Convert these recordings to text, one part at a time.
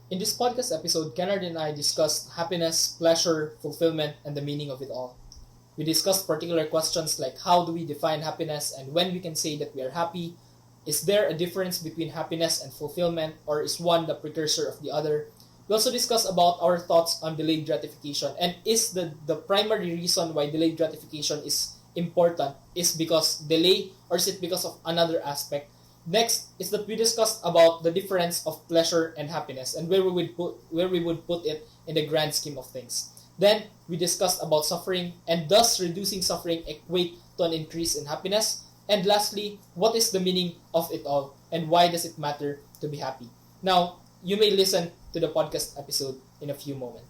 In this podcast episode, Kennard and I discussed happiness, pleasure, fulfillment, and the meaning of it all. We discussed particular questions like how do we define happiness and when we can say that we are happy. Is there a difference between happiness and fulfillment, or is one the precursor of the other? We also discussed about our thoughts on delayed gratification, and is the primary reason why delayed gratification is important is because delay, or is it because of another aspect? Next is that we discussed about the difference of pleasure and happiness and where we would put it in the grand scheme of things. Then we discussed about suffering and does reducing suffering equate to an increase in happiness? And lastly, what is the meaning of it all and why does it matter to be happy? Now, you may listen to the podcast episode in a few moments.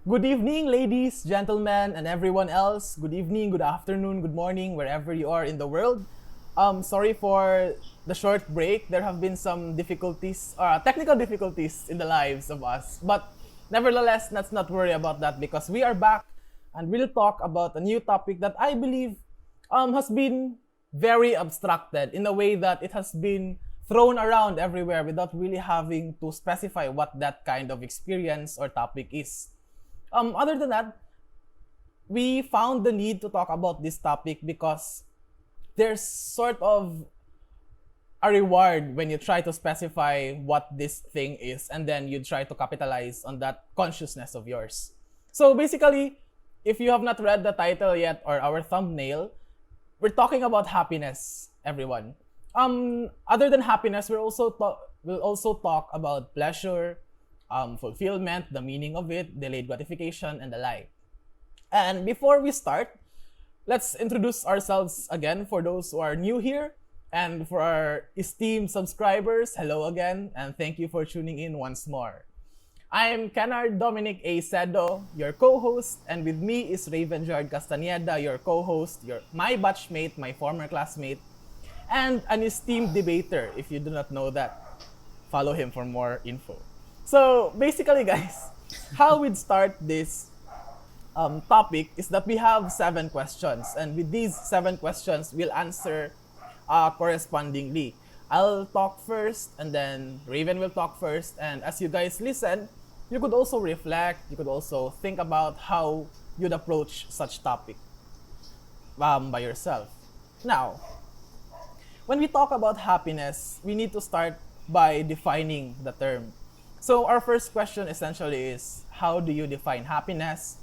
Good evening, ladies, gentlemen, and everyone else. Good evening, good afternoon, good morning, wherever you are in the world. Sorry for the short break. There have been some difficulties, technical difficulties in the lives of us. But nevertheless, let's not worry about that because we are back and we'll talk about a new topic that I believe has been very abstracted in a way that it has been thrown around everywhere without really having to specify what that kind of experience or topic is. Other than that, we found the need to talk about this topic because there's sort of a reward when you try to specify what this thing is and then you try to capitalize on that consciousness of yours. So basically, if you have not read the title yet or our thumbnail, we're talking about happiness, everyone. Other than happiness, we'll also talk about pleasure, fulfillment, the meaning of it, delayed gratification, and the like. And before we start, let's introduce ourselves again for those who are new here. And for our esteemed subscribers, hello again, and thank you for tuning in once more. I'm Kennard Dominic A. Cedo, your co-host, and with me is Raven George Castaneda, your co-host, my batchmate, my former classmate, and an esteemed debater. If you do not know that, follow him for more info. So basically, guys, how we'd start this topic is that we have 7 questions, and with these 7 questions, we'll answer correspondingly. I'll talk first, and then Raven will talk first, and as you guys listen, you could also reflect, you could also think about how you'd approach such topic by yourself. Now, when we talk about happiness, we need to start by defining the term. So our first question essentially is, how do you define happiness?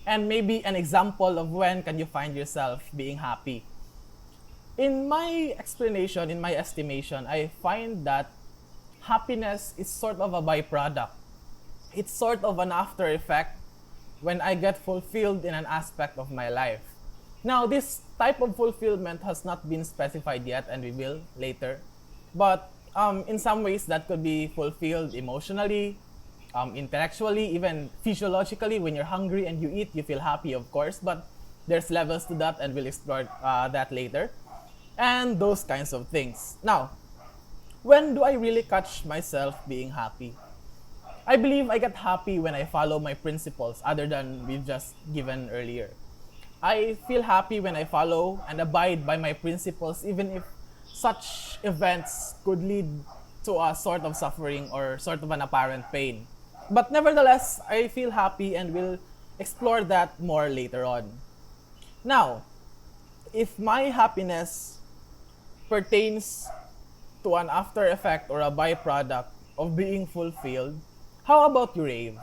And maybe an example of when can you find yourself being happy. In my explanation, in my estimation, I find that happiness is sort of a byproduct. It's sort of an after effect when I get fulfilled in an aspect of my life. Now, this type of fulfillment has not been specified yet, and we will later. But in some ways, that could be fulfilled emotionally, intellectually, even physiologically. When you're hungry and you eat, you feel happy, of course. But there's levels to that, and we'll explore that later. And those kinds of things. Now, when do I really catch myself being happy? I believe I get happy when I follow my principles other than we've just given earlier. I feel happy when I follow and abide by my principles even if such events could lead to a sort of suffering or sort of an apparent pain. But nevertheless, I feel happy and will explore that more later on. Now, if my happiness pertains to an after effect or a byproduct of being fulfilled, how about you, Rave?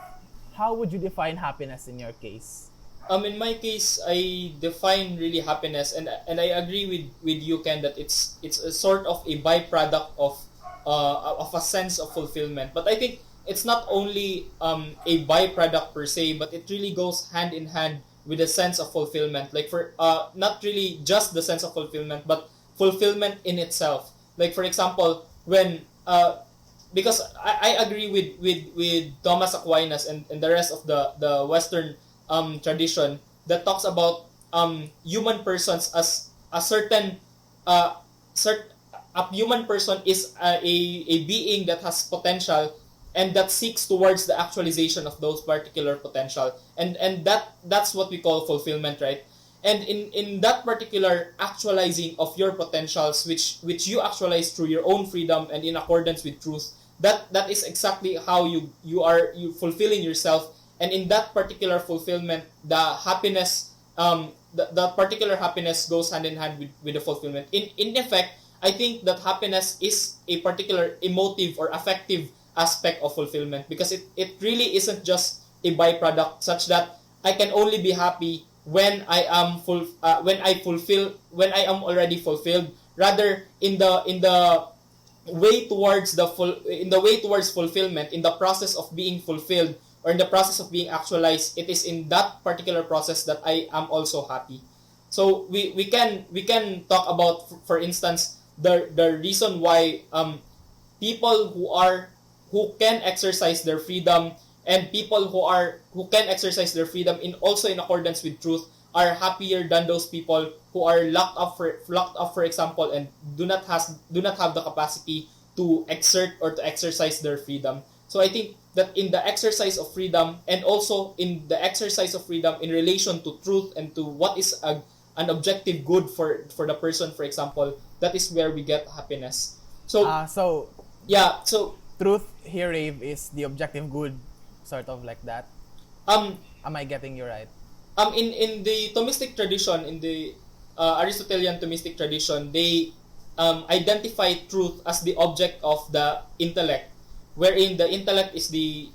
How would you define happiness in your case? In my case, I define really happiness, and I agree with you, Ken, that it's a sort of a byproduct of a sense of fulfillment. But I think it's not only a byproduct per se, but it really goes hand in hand with a sense of fulfillment. Like for not really just the sense of fulfillment, but fulfillment in itself. Like for example, when because I agree with Thomas Aquinas and the rest of the Western tradition that talks about human persons as a certain a human person is a being that has potential and that seeks towards the actualization of those particular potential, and that's what we call fulfillment, right? And in that particular actualizing of your potentials, which you actualize through your own freedom and in accordance with truth, that is exactly how you fulfilling yourself. And in that particular fulfillment, the happiness, the particular happiness goes hand in hand with the fulfillment. In effect, I think that happiness is a particular emotive or affective aspect of fulfillment, because it really isn't just a byproduct, such that I can only be happy when I am when I am already fulfilled. Rather, in the way towards fulfillment, in the process of being fulfilled, or in the process of being actualized, it is in that particular process that I am also happy. So we can talk about, for instance, the reason why people who can exercise their freedom, and people who can exercise their freedom in also in accordance with truth, are happier than those people who are locked up, for example, and do not have the capacity to exert or to exercise their freedom. So I think that in the exercise of freedom, and also in the exercise of freedom in relation to truth and to what is an objective good for the person, for example, that is where we get happiness. So So yeah, so truth here, Rave, is the objective good, sort of like that. um Am I getting you right? in the Thomistic tradition, in the Aristotelian Thomistic tradition, they identify truth as the object of the intellect, wherein the intellect is the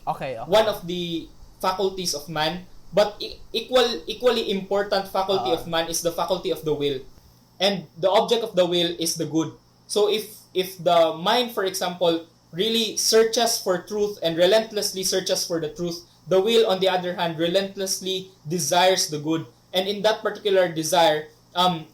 Okay. one of the faculties of man, but equally important faculty of man is the faculty of the will, and the object of the will is the good. So if the mind, for example, really searches for truth and relentlessly searches for the truth, the will, on the other hand, relentlessly desires the good. And in that particular desire, and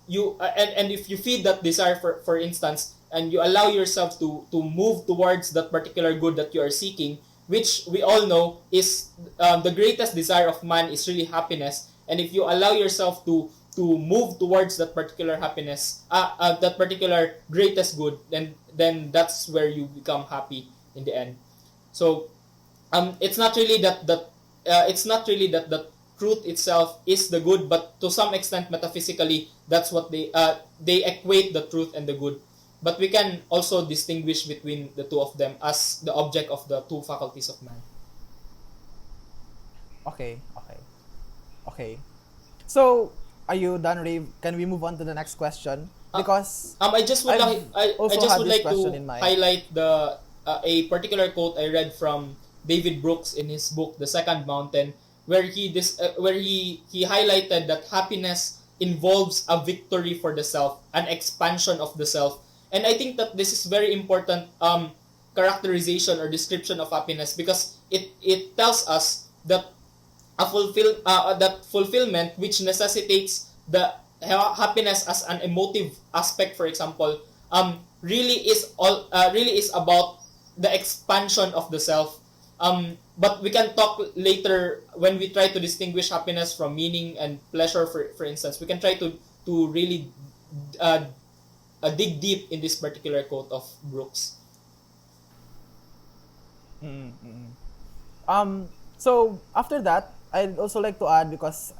if you feed that desire, for instance, and you allow yourself to move towards that particular good that you are seeking, which we all know is the greatest desire of man is really happiness. And if you allow yourself to move towards that particular happiness, that particular greatest good, then that's where you become happy in the end. So it's not really that the truth itself is the good, but to some extent metaphysically, that's what they equate the truth and the good. But we can also distinguish between the two of them as the object of the two faculties of man. Okay. So, are you done, Rave? Can we move on to the next question? Because I just would I've like I also just had would this like question to in mind. highlight the a particular quote I read from David Brooks in his book The Second Mountain, where he highlighted that happiness involves a victory for the self, an expansion of the self. And I think that this is very important characterization or description of happiness, because it tells us that that fulfillment, which necessitates the happiness as an emotive aspect, for example, really is about the expansion of the self. But we can talk later when we try to distinguish happiness from meaning and pleasure. For instance, we can try to really dig deep in this particular quote of Brooks. So after that, I'd also like to add, because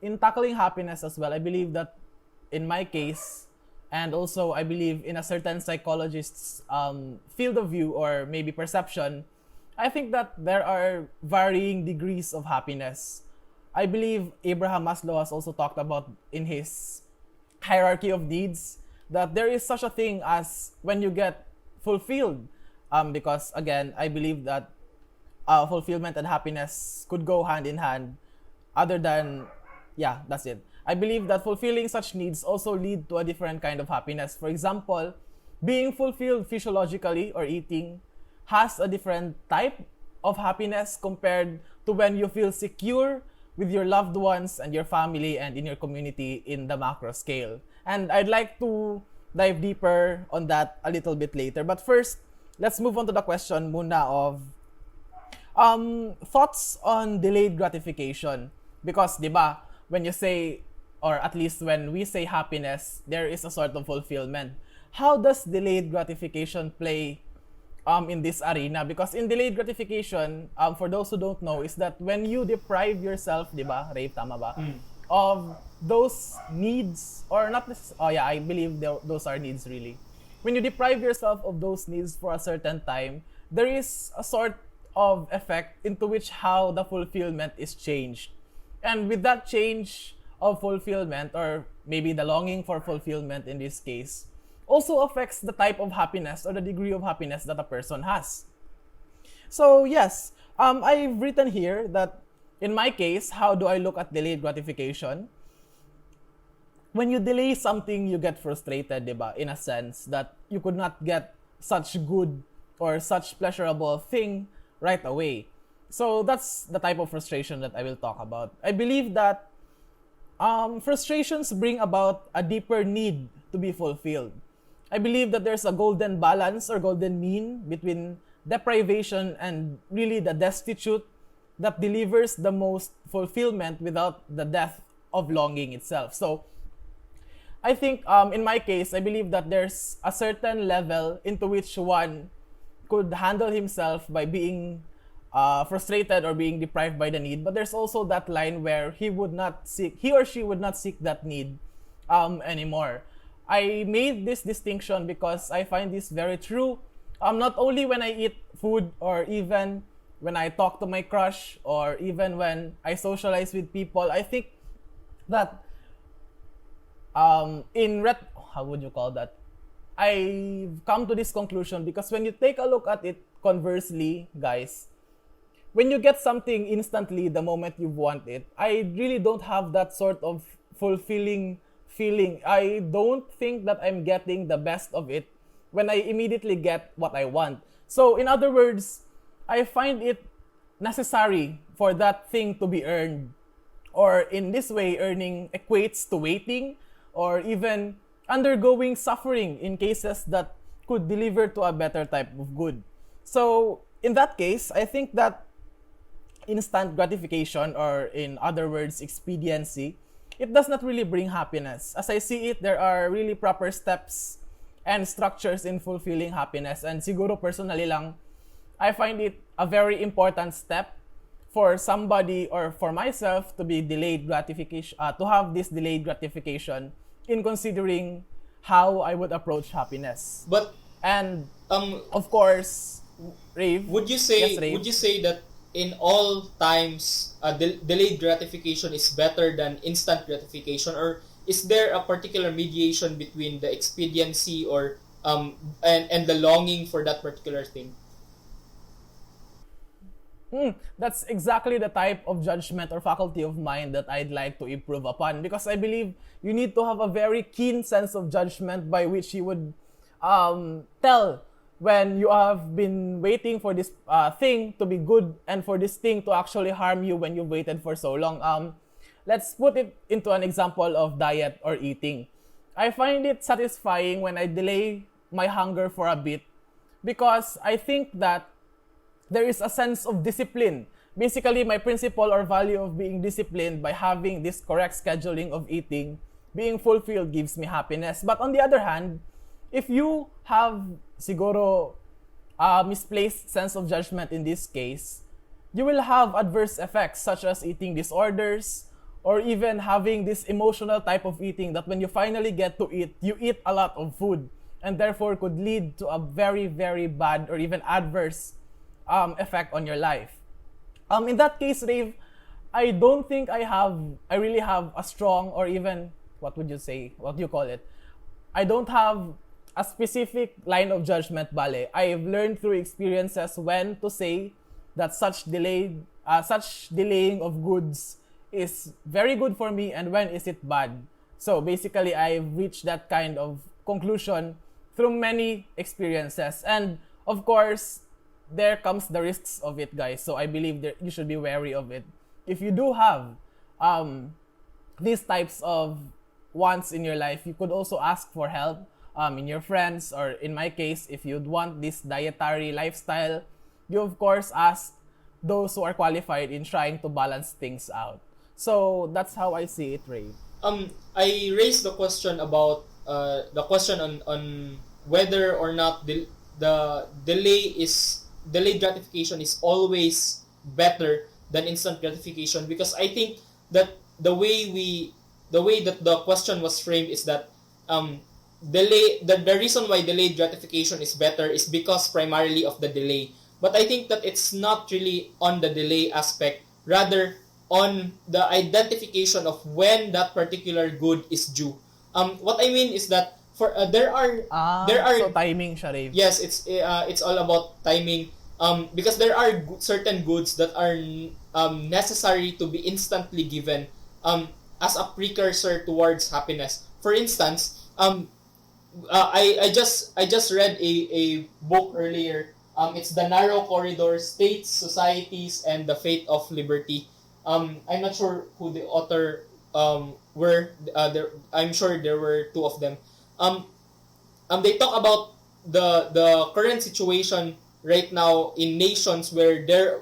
in tackling happiness as well, I believe that in my case, and also I believe in a certain psychologist's field of view or maybe perception, I think that there are varying degrees of happiness. I believe Abraham Maslow has also talked about in his hierarchy of needs that there is such a thing as when you get fulfilled. Because again, I believe that fulfillment and happiness could go hand in hand. Other than, yeah, that's it. I believe that fulfilling such needs also lead to a different kind of happiness. For example, being fulfilled physiologically or eating has a different type of happiness compared to when you feel secure with your loved ones and your family and in your community in the macro scale. And I'd like to dive deeper on that a little bit later. But first, let's move on to the question muna of thoughts on delayed gratification. Because, di ba, when you say, or at least when we say happiness, there is a sort of fulfillment. How does delayed gratification play in this arena, because in delayed gratification, for those who don't know, is that when you deprive yourself, di ba, Ray, tama ba, of those needs, or not oh yeah, I believe those are needs really. When you deprive yourself of those needs for a certain time, there is a sort of effect into which how the fulfillment is changed. And with that change of fulfillment, or maybe the longing for fulfillment in this case, also affects the type of happiness or the degree of happiness that a person has. So yes, I've written here that in my case, how do I look at delayed gratification? When you delay something, you get frustrated, diba? In a sense that you could not get such good or such pleasurable thing right away. So that's the type of frustration that I will talk about. I believe that frustrations bring about a deeper need to be fulfilled. I believe that there's a golden balance or golden mean between deprivation and really the destitute that delivers the most fulfillment without the death of longing itself. So I think in my case, I believe that there's a certain level into which one could handle himself by being frustrated or being deprived by the need, but there's also that line where he or she would not seek that need anymore. I made this distinction because I find this very true. Not only when I eat food, or even when I talk to my crush, or even when I socialize with people. I think that how would you call that? I've come to this conclusion because when you take a look at it conversely, guys, when you get something instantly the moment you want it, I really don't have that sort of fulfilling feeling. I don't think that I'm getting the best of it when I immediately get what I want. So in other words, I find it necessary for that thing to be earned. Or in this way, earning equates to waiting or even undergoing suffering in cases that could deliver to a better type of good. So in that case, I think that instant gratification, or in other words, expediency, it does not really bring happiness. As I see it, there are really proper steps and structures in fulfilling happiness. And siguro personally lang, I find it a very important step for somebody or for myself to be delayed gratification, to have this delayed gratification in considering how I would approach happiness. But and of course, Rave, would you say yes, Rave? would you say that in all times delayed gratification is better than instant gratification, or is there a particular mediation between the expediency or and the longing for that particular thing? That's exactly the type of judgment or faculty of mind that I'd like to improve upon, because I believe you need to have a very keen sense of judgment by which you would tell when you have been waiting for this thing to be good and for this thing to actually harm you when you've waited for so long. Let's put it into an example of diet or eating. I find it satisfying when I delay my hunger for a bit because I think that there is a sense of discipline. Basically, my principle or value of being disciplined by having this correct scheduling of eating, being fulfilled gives me happiness. But on the other hand, if you have siguro misplaced sense of judgment in this case, you will have adverse effects such as eating disorders or even having this emotional type of eating that when you finally get to eat, you eat a lot of food and therefore could lead to a very, very bad or even adverse effect on your life. In that case, Rave, I don't think I really have a strong, or even, what do you call it? I don't have a specific line of judgment, bale. I've learned through experiences when to say that such delaying of goods is very good for me and when is it bad. So basically, I've reached that kind of conclusion through many experiences. And of course, there comes the risks of it, guys. So I believe that you should be wary of it. If you do have these types of wants in your life, you could also ask for help in your friends, or in my case, if you'd want this dietary lifestyle, you of course ask those who are qualified in trying to balance things out. So that's how I see it, Ray. I raised the question about on whether or not the delayed gratification is always better than instant gratification, because I think that the way that the question was framed is that um the reason why delayed gratification is better is because primarily of the delay. But I think that it's not really on the delay aspect, rather on the identification of when that particular good is due. What I mean is that for there So are timing siya, Rave. yes, it's all about timing. Because there are certain goods that are necessary to be instantly given as a precursor towards happiness. For instance, I just read a book earlier. It's The Narrow Corridor: States, Societies, and the Fate of Liberty. I'm not sure who the author were. I'm sure there were two of them. Um, they talk about the current situation right now in nations where there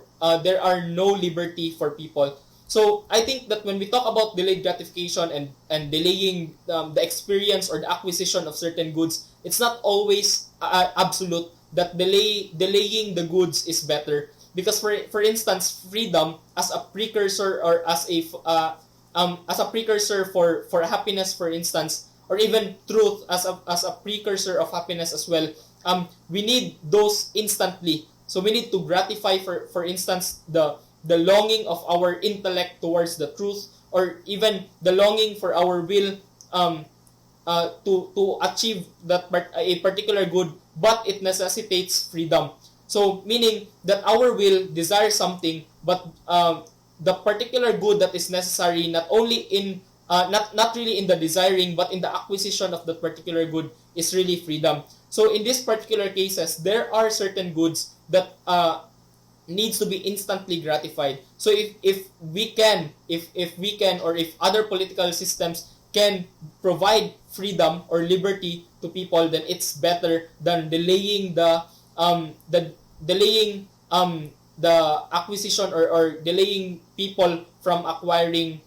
are no liberty for people. So I think that when we talk about delayed gratification and delaying the experience or the acquisition of certain goods, it's not always absolute that delaying the goods is better, because for instance, freedom as a precursor, or as a precursor for happiness, for instance, or even truth as a precursor of happiness as well. We need those instantly. So we need to gratify, for instance, the longing of our intellect towards the truth, or even the longing for our will to achieve a particular good, but it necessitates freedom. So meaning that our will desires something, but the particular good that is necessary not only in not really in the desiring, but in the acquisition of that particular good, is really freedom. So in these particular cases, there are certain goods that needs to be instantly gratified. So if we can, or if other political systems can provide freedom or liberty to people, then it's better than delaying the acquisition, or delaying people from acquiring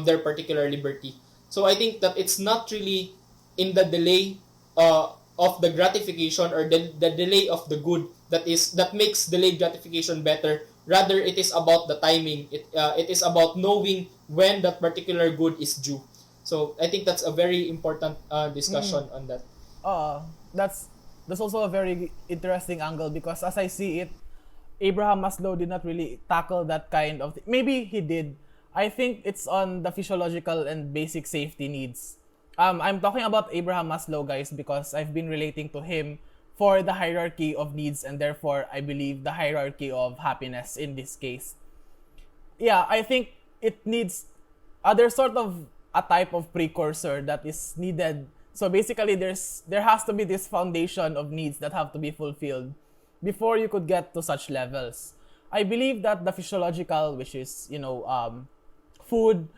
their particular liberty. So I think that it's not really in the delay of the gratification, or the delay of the good that makes delayed gratification better. Rather, it is about the timing. It is about knowing when that particular good is due. So I think that's a very important discussion on that. Uh, that's that's also a very interesting angle, because as I see it, Abraham Maslow did not really tackle that kind of maybe he did. I think it's on the physiological and basic safety needs. I'm talking about Abraham Maslow, guys, because I've been relating to him for the hierarchy of needs, and therefore I believe the hierarchy of happiness in this case. Yeah, I think it needs other sort of a type of precursor that is needed. So basically, there has to be this foundation of needs that have to be fulfilled before you could get to such levels. I believe that the physiological, which is food,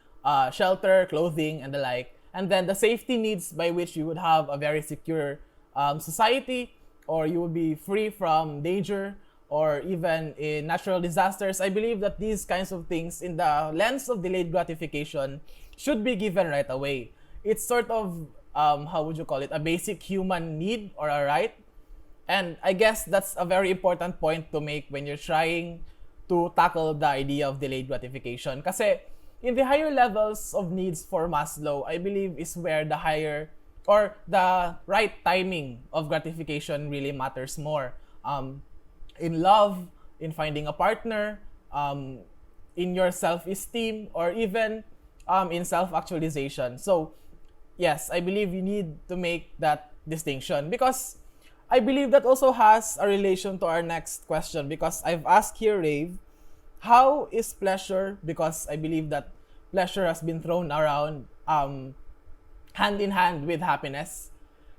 shelter, clothing, and the like, and then the safety needs by which you would have a very secure society, or you would be free from danger, or even in natural disasters. I believe that these kinds of things, in the lens of delayed gratification, should be given right away. It's sort of, how would you call it, a basic human need or a right. And I guess that's a very important point to make when you're trying to tackle the idea of delayed gratification. Kasi in the higher levels of needs for Maslow, I believe is where the higher or the right timing of gratification really matters more. In love, in finding a partner, in your self-esteem, or even in self-actualization. So, yes, I believe you need to make that distinction, because I believe that also has a relation to our next question, because I've asked here, Rave, how is pleasure, because I believe that pleasure has been thrown around hand in hand with happiness.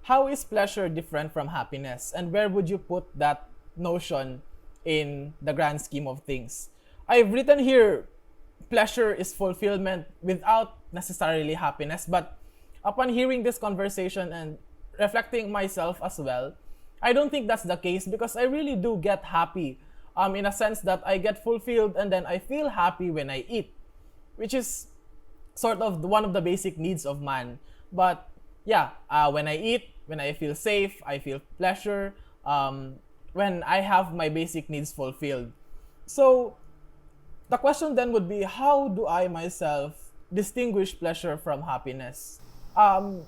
How is pleasure different from happiness, and where would you put that notion in the grand scheme of things? I've written here, pleasure is fulfillment without necessarily happiness, but upon hearing this conversation and reflecting myself as well, I don't think that's the case, because I really do get happy, in a sense that I get fulfilled and then I feel happy when I eat, which is sort of one of the basic needs of man. But yeah, when I eat, when I feel safe, I feel pleasure. when I have my basic needs fulfilled. So the question then would be, how do I myself distinguish pleasure from happiness? Um,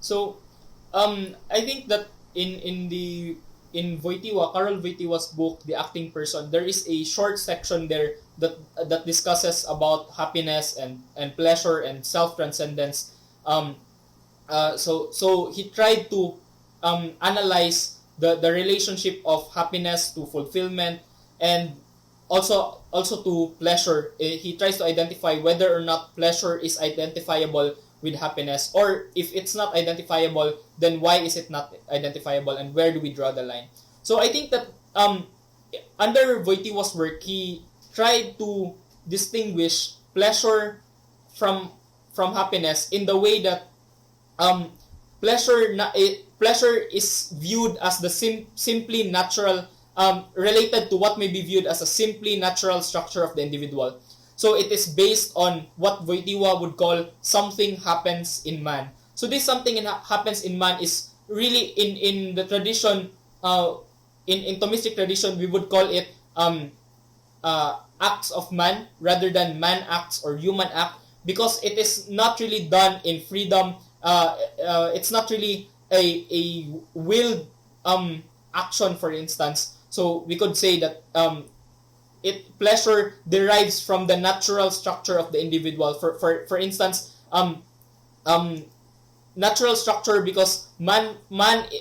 So, I think that in Wojtyła, Karol Wojtyła's book, The Acting Person, there is a short section there that discusses about happiness and pleasure and self transcendence. So he tried to analyze the relationship of happiness to fulfillment and also to pleasure. He tries to identify whether or not pleasure is identifiable with happiness, or if it's not identifiable, then why is it not identifiable, and where do we draw the line? So I think that under Wojtyła's work, he tried to distinguish pleasure from happiness in the way that pleasure is viewed as the simply natural, related to what may be viewed as a simply natural structure of the individual. So it is based on what Wojtyła would call something happens in man. So this something happens in man is really in the tradition, in Thomistic tradition, we would call it acts of man rather than man acts or human act, because it is not really done in freedom. It's not really a willed action, for instance. So we could say that pleasure derives from the natural structure of the individual. For instance, natural structure, because man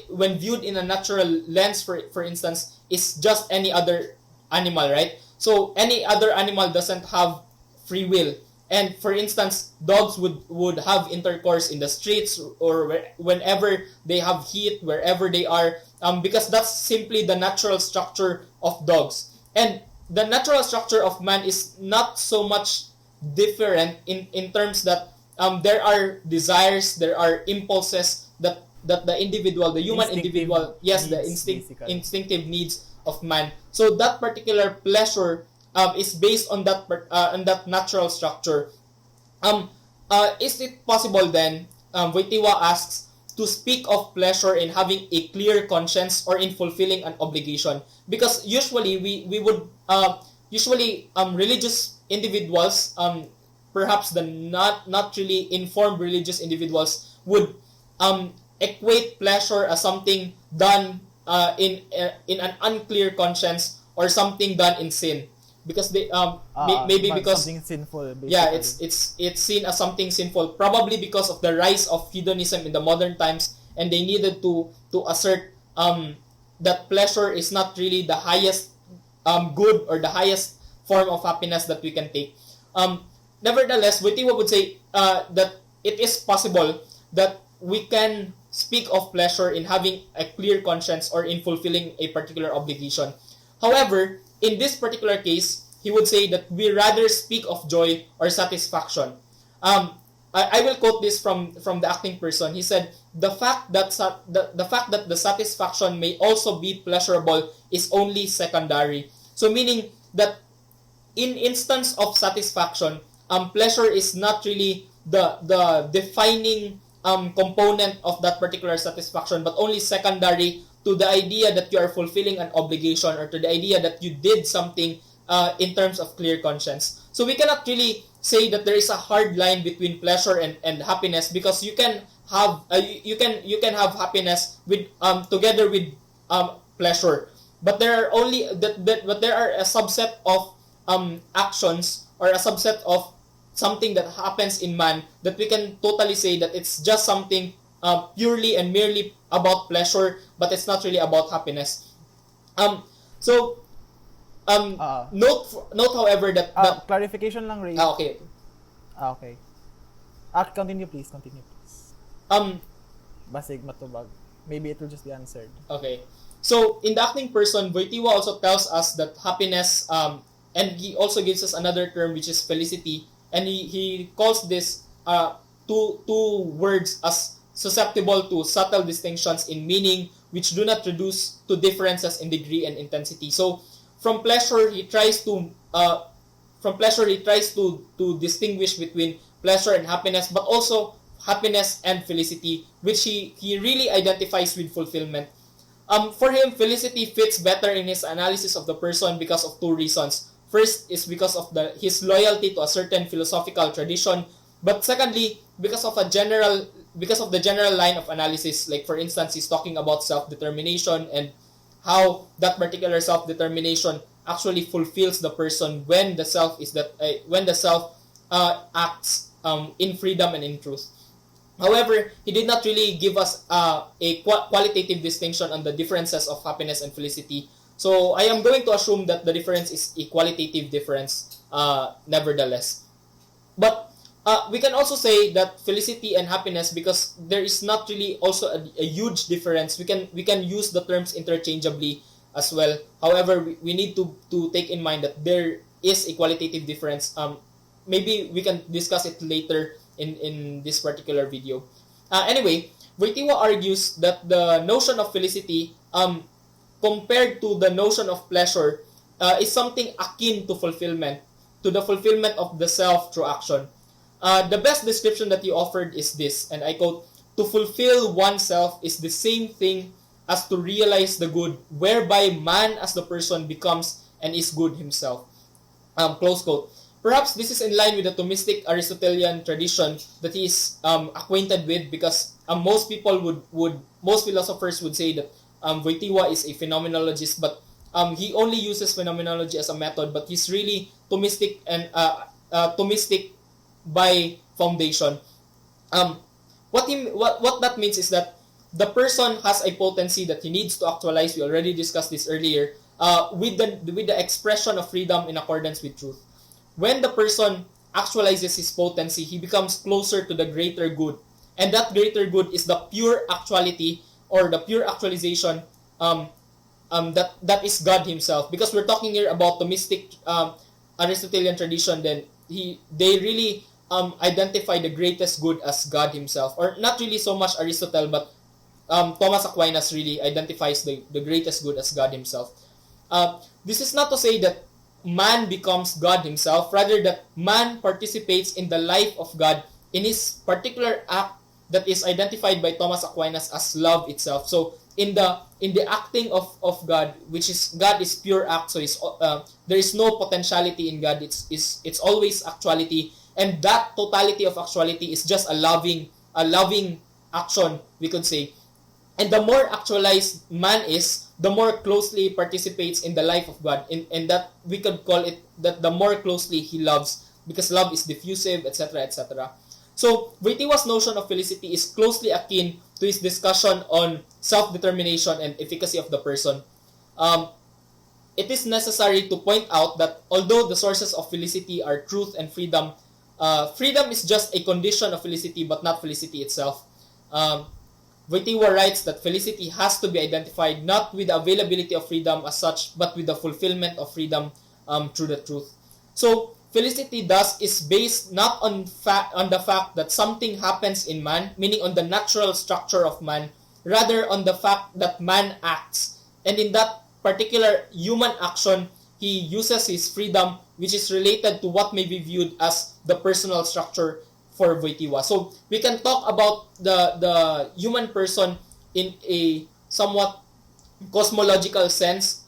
when viewed in a natural lens, for instance, is just any other animal, right? So any other animal doesn't have free will. And for instance, dogs would have intercourse in the streets or whenever they have heat, wherever they are, because that's simply the natural structure of dogs. And the natural structure of man is not so much different in terms that there are desires, there are impulses that the individual, the human individual, yes, the instinctive needs of man. So that particular pleasure is based on that natural structure. Is it possible then, Wojtyła asks, to speak of pleasure in having a clear conscience or in fulfilling an obligation? Because usually we would religious individuals, perhaps the not really informed religious individuals, would equate pleasure as something done in an unclear conscience, or something done in sin, because they maybe because something sinful, basically. Yeah, it's seen as something sinful, probably because of the rise of hedonism in the modern times, and they needed to assert that pleasure is not really the highest good or the highest form of happiness that we can take. Nevertheless, Wojtyła would say that it is possible that we can speak of pleasure in having a clear conscience or in fulfilling a particular obligation. However, in this particular case, he would say that we rather speak of joy or satisfaction. I will quote this from the Acting Person. He said, the fact that the satisfaction may also be pleasurable is only secondary. So meaning that in instance of satisfaction, pleasure is not really the defining component of that particular satisfaction, but only secondary to the idea that you are fulfilling an obligation, or to the idea that you did something in terms of clear conscience. So we cannot really say that there is a hard line between pleasure and happiness, because you can have have happiness with together with pleasure, but there are only but there are a subset of actions, or a subset of something that happens in man, that we can totally say that it's just something purely and merely about pleasure, but it's not really about happiness. So note however that clarification lang, Ray. Okay. Okay. Continue please. Basig matubag. Maybe it will just be answered. Okay. So in the Acting Person, Wojtyła also tells us that happiness, and he also gives us another term, which is felicity, and he calls this two words as susceptible to subtle distinctions in meaning, which do not reduce to differences in degree and intensity. So from pleasure he tries to distinguish between pleasure and happiness, but also happiness and felicity, which he really identifies with fulfillment. For him, felicity fits better in his analysis of the person because of two reasons. First is because of his loyalty to a certain philosophical tradition, but secondly, because of the general line of analysis. Like for instance, he's talking about self-determination and how that particular self-determination actually fulfills the person when the self acts in freedom and in truth. However, he did not really give us a qualitative distinction on the differences of happiness and felicity. So I am going to assume that the difference is a qualitative difference, nevertheless. But we can also say that felicity and happiness, because there is not really also a huge difference. We can use the terms interchangeably as well. However, we need to take in mind that there is a qualitative difference. Maybe we can discuss it later in this particular video. Anyway, Wojtyła argues that the notion of felicity, compared to the notion of pleasure, is something akin to fulfillment, to the fulfillment of the self through action. The best description that he offered is this, and I quote, "To fulfill oneself is the same thing as to realize the good, whereby man as the person becomes and is good himself." Close quote. Perhaps this is in line with the Thomistic Aristotelian tradition that he is acquainted with, because most philosophers would say that Wojtyła is a phenomenologist, but he only uses phenomenology as a method, but he's really Thomistic and Thomistic by foundation. What that means is that the person has a potency that he needs to actualize. We already discussed this earlier. With the expression of freedom in accordance with truth. When the person actualizes his potency, he becomes closer to the greater good, and that greater good is the pure actuality or the pure actualization that is God Himself. Because we're talking here about the mystic Aristotelian tradition, then they really identify the greatest good as God Himself, or not really so much Aristotle, but Thomas Aquinas really identifies the greatest good as God Himself. This is not to say that man becomes God himself, rather that man participates in the life of God in his particular act that is identified by Thomas Aquinas as love itself. So in the acting of God, which is God is pure act, so there is no potentiality in God. It's always actuality, and that totality of actuality is just a loving action, we could say. And the more actualized man is, the more closely participates in the life of God, and that we could call it that the more closely he loves, because love is diffusive, etc., etc. So Wojtyła's notion of felicity is closely akin to his discussion on self-determination and efficacy of the person. It is necessary to point out that although the sources of felicity are truth and freedom, freedom is just a condition of felicity, but not felicity itself. Wojtyła writes that felicity has to be identified not with the availability of freedom as such, but with the fulfillment of freedom through the truth. So felicity thus is based not on the fact that something happens in man, meaning on the natural structure of man, rather on the fact that man acts. And in that particular human action, he uses his freedom, which is related to what may be viewed as the personal structure for Wojtyła. So we can talk about the human person in a somewhat cosmological sense,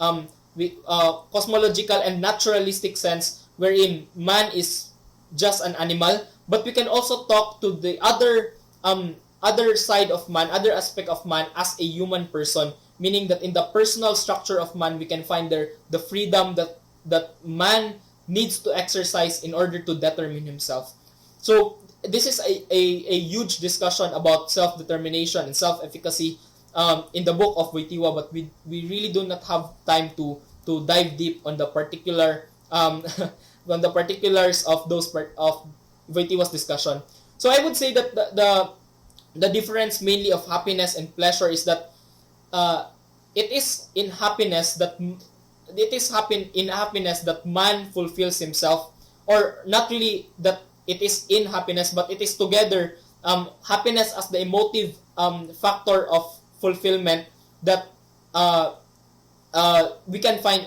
cosmological and naturalistic sense, wherein man is just an animal. But we can also talk to the other side of man, other aspect of man as a human person, meaning that in the personal structure of man, we can find there the freedom that man needs to exercise in order to determine himself. So this is a huge discussion about self-determination and self-efficacy in the book of Wojtyła, but we really do not have time to dive deep on the particular on the particulars of of Wojtyła's discussion. So I would say that the difference mainly of happiness and pleasure is that it is in happiness that man fulfills himself, or not really that it is in happiness, but it is together, happiness as the emotive factor of fulfillment that we can find.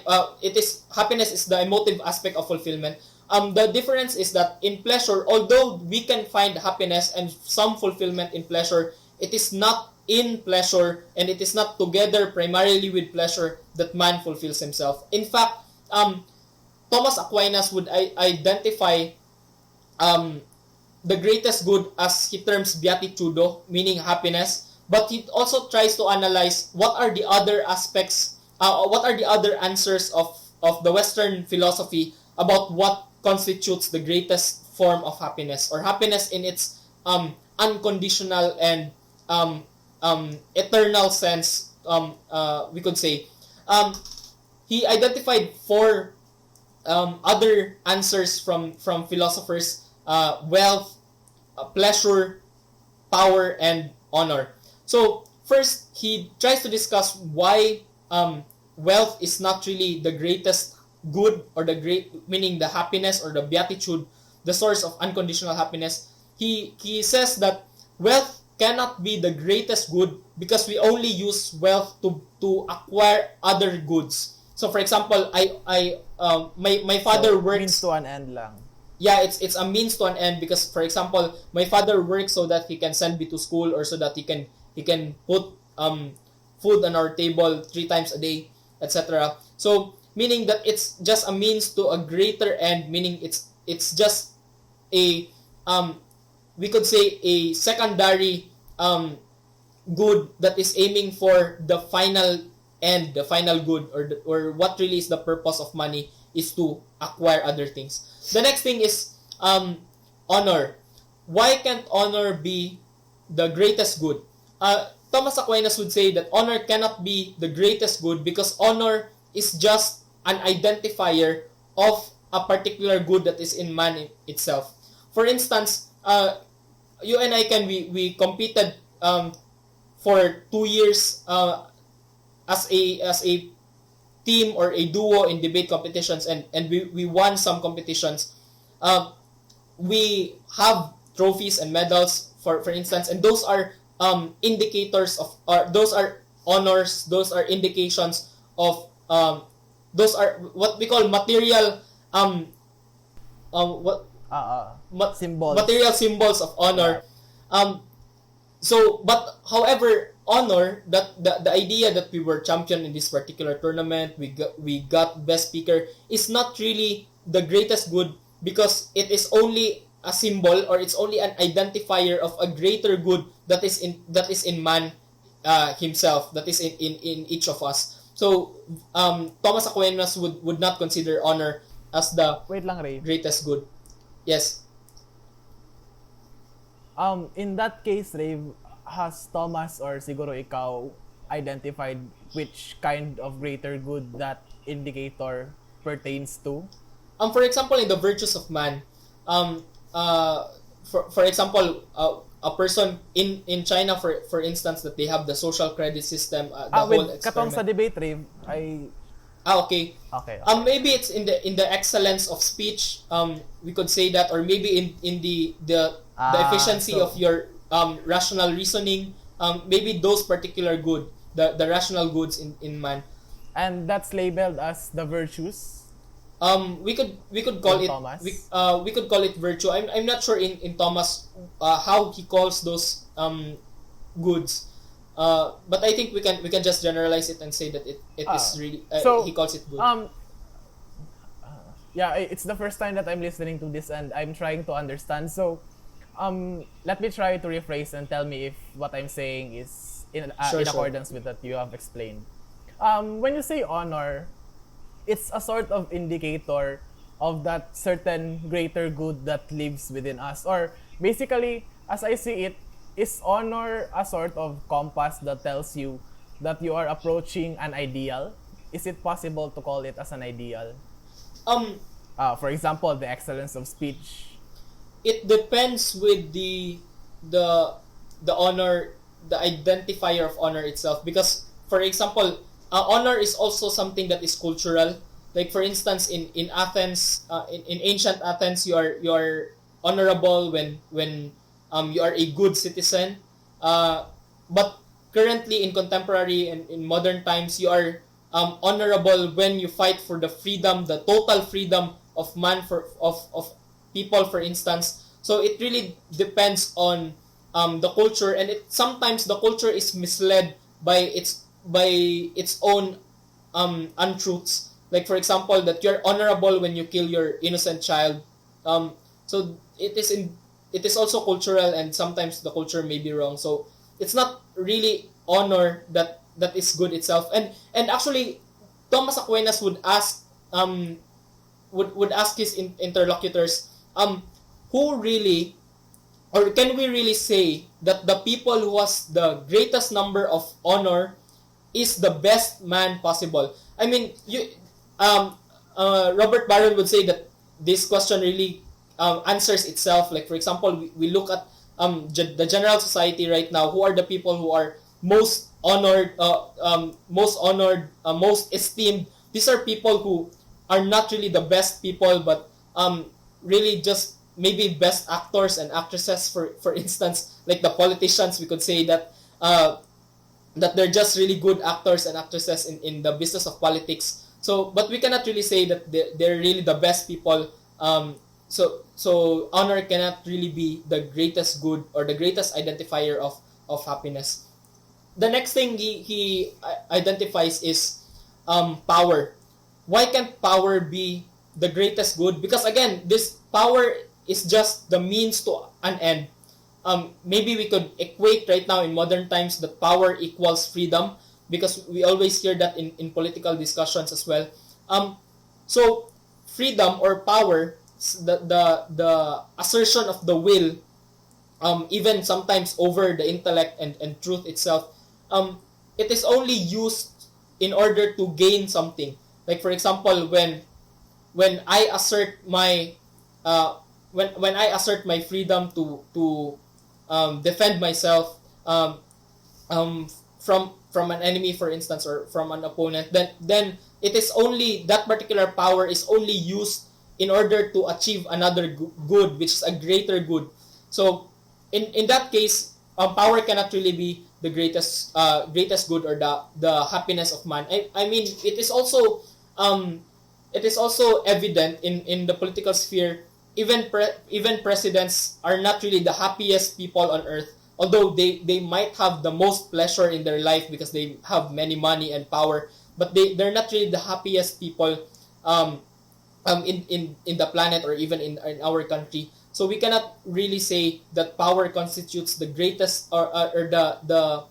Happiness is the emotive aspect of fulfillment. The difference is that in pleasure, although we can find happiness and some fulfillment in pleasure, it is not in pleasure, and it is not together primarily with pleasure that man fulfills himself. In fact, Thomas Aquinas would identify the greatest good as he terms beatitudo, meaning happiness, but he also tries to analyze what are the other aspects, what are the other answers of the Western philosophy about what constitutes the greatest form of happiness, or happiness in its unconditional and eternal sense, we could say. He identified four other answers from philosophers: wealth, pleasure, power, and honor. So first, he tries to discuss why wealth is not really the greatest good, or the great, meaning the happiness or the beatitude, the source of unconditional happiness. He says that wealth cannot be the greatest good because we only use wealth to acquire other goods. So for example, my father works, means to an end lang. Yeah, it's a means to an end, because for example, my father works so that he can send me to school, or so that he can put food on our table 3 times a day, etc. So meaning that it's just a means to a greater end, meaning it's just a we could say a secondary good that is aiming for the final end, the final good, or what really is the purpose of money is to acquire other things. The next thing is honor. Why can't honor be the greatest good? Thomas Aquinas would say that honor cannot be the greatest good because honor is just an identifier of a particular good that is in man itself. For instance, you and I we competed for 2 years as a team or a duo in debate competitions, and we won some competitions. We have trophies and medals, for instance, and those are indicators of, or those are honors, those are indications of, those are what we call material symbols. Material symbols of honor. So but however, honor, that the idea that we were champion in this particular tournament, we got best speaker, is not really the greatest good, because it is only a symbol, or it's only an identifier of a greater good that is in man himself, that is in each of us. So Thomas Aquinas would not consider honor as the greatest good. Yes. In that case, Rave, has Thomas or siguro ikaw identified which kind of greater good that indicator pertains to? For example, in the virtues of man, for example, a person in China, for instance, that they have the social credit system, the whole experiment. Katong sa debate, Rave, okay. Maybe it's in the excellence of speech. We could say that, or maybe in the efficiency of your rational reasoning. Maybe those particular good, the rational goods in man. And that's labeled as the virtues. We could call it Thomas? we could call it virtue. I'm not sure in Thomas how he calls those goods. But I think we can just generalize it and say that it is really so, he calls it good. Yeah, it's the first time that I'm listening to this and I'm trying to understand. So let me try to rephrase and tell me if what I'm saying is in accordance with what you have explained. When you say honor, it's a sort of indicator of that certain greater good that lives within us. Or basically, as I see it, is honor a sort of compass that tells you that you are approaching an ideal? Is it possible to call it as an ideal? For example, the excellence of speech. It depends with the honor, the identifier of honor itself. Because, for example, honor is also something that is cultural. Like for instance, in Athens, in ancient Athens, you are honorable when you are a good citizen. But currently in contemporary and in modern times, you are honorable when you fight for the freedom, the total freedom of man, of people, for instance. So it really depends on the culture, and sometimes the culture is misled by its own untruths. Like for example, that you're honorable when you kill your innocent child. So it is also cultural, and sometimes the culture may be wrong. So it's not really honor that is good itself. And actually, Thomas Aquinas would ask his interlocutors, who really, or can we really say that the people who has the greatest number of honor is the best man possible? I mean, Robert Barron would say that this question really answers itself. Like for example, we look at the general society right now. Who are the people who are most honored, most esteemed? These are people who are not really the best people, but really just maybe best actors and actresses. For instance, like the politicians, we could say that that they're just really good actors and actresses in the business of politics. So, but we cannot really say that they're really the best people. So honor cannot really be the greatest good or the greatest identifier of happiness. The next thing he identifies is power. Why can't power be the greatest good? Because again, this power is just the means to an end. Maybe we could equate right now in modern times that power equals freedom, because we always hear that in political discussions as well. So freedom or power, the assertion of the will, even sometimes over the intellect and truth itself, it is only used in order to gain something. Like for example, when I assert my when I assert my freedom to defend myself from an enemy, for instance, or from an opponent, then it is only that particular power is only used in order to achieve another good, which is a greater good. So in that case, power cannot really be the greatest good or the happiness of man. I mean, it is also evident in the political sphere. Even presidents are not really the happiest people on earth, although they might have the most pleasure in their life because they have many money and power, but they're not really the happiest people in the planet or even in our country. So we cannot really say that power constitutes the greatest or the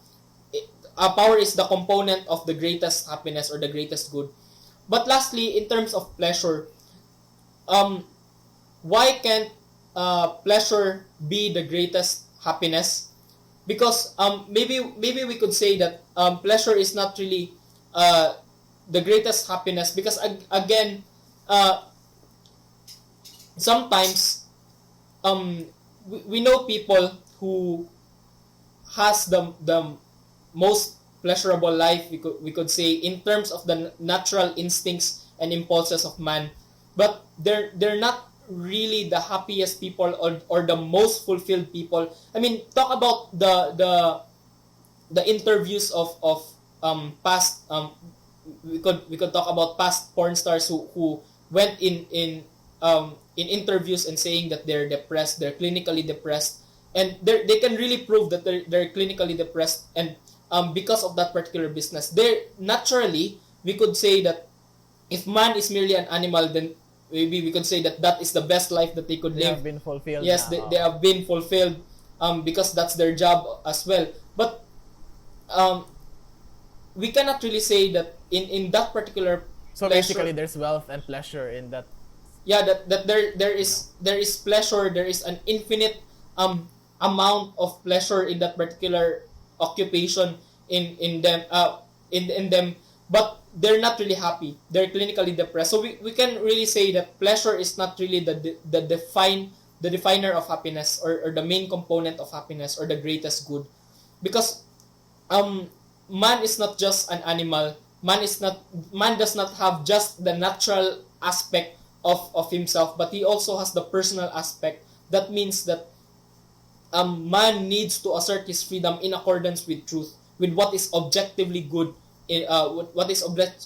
power is the component of the greatest happiness or the greatest good. But lastly, in terms of pleasure, why can't pleasure be the greatest happiness? Because maybe we could say that pleasure is not really the greatest happiness, because again, sometimes we know people who has the most pleasurable life, we could say, in terms of the natural instincts and impulses of man, but they're not really the happiest people or the most fulfilled people. I mean, talk about the interviews of past we could talk about past porn stars who went in interviews and saying that they're depressed, they're clinically depressed, and they can really prove that they're clinically depressed, and because of that particular business. They naturally, we could say that if man is merely an animal, then maybe we could say that is the best life that they could live. They have been fulfilled. Yes, they have been fulfilled because that's their job as well. But we cannot really say that in that particular So pleasure, basically, there's wealth and pleasure in that. yeah, that there is pleasure, there is an infinite amount of pleasure in that particular occupation in them in them, but they're not really happy, they're clinically depressed. So we can really say that pleasure is not really the definer of happiness, or the main component of happiness, or the greatest good, because man is not just an animal. Man does not have just the natural aspect of himself, but he also has the personal aspect. That means that man needs to assert his freedom in accordance with truth, with what is objectively good,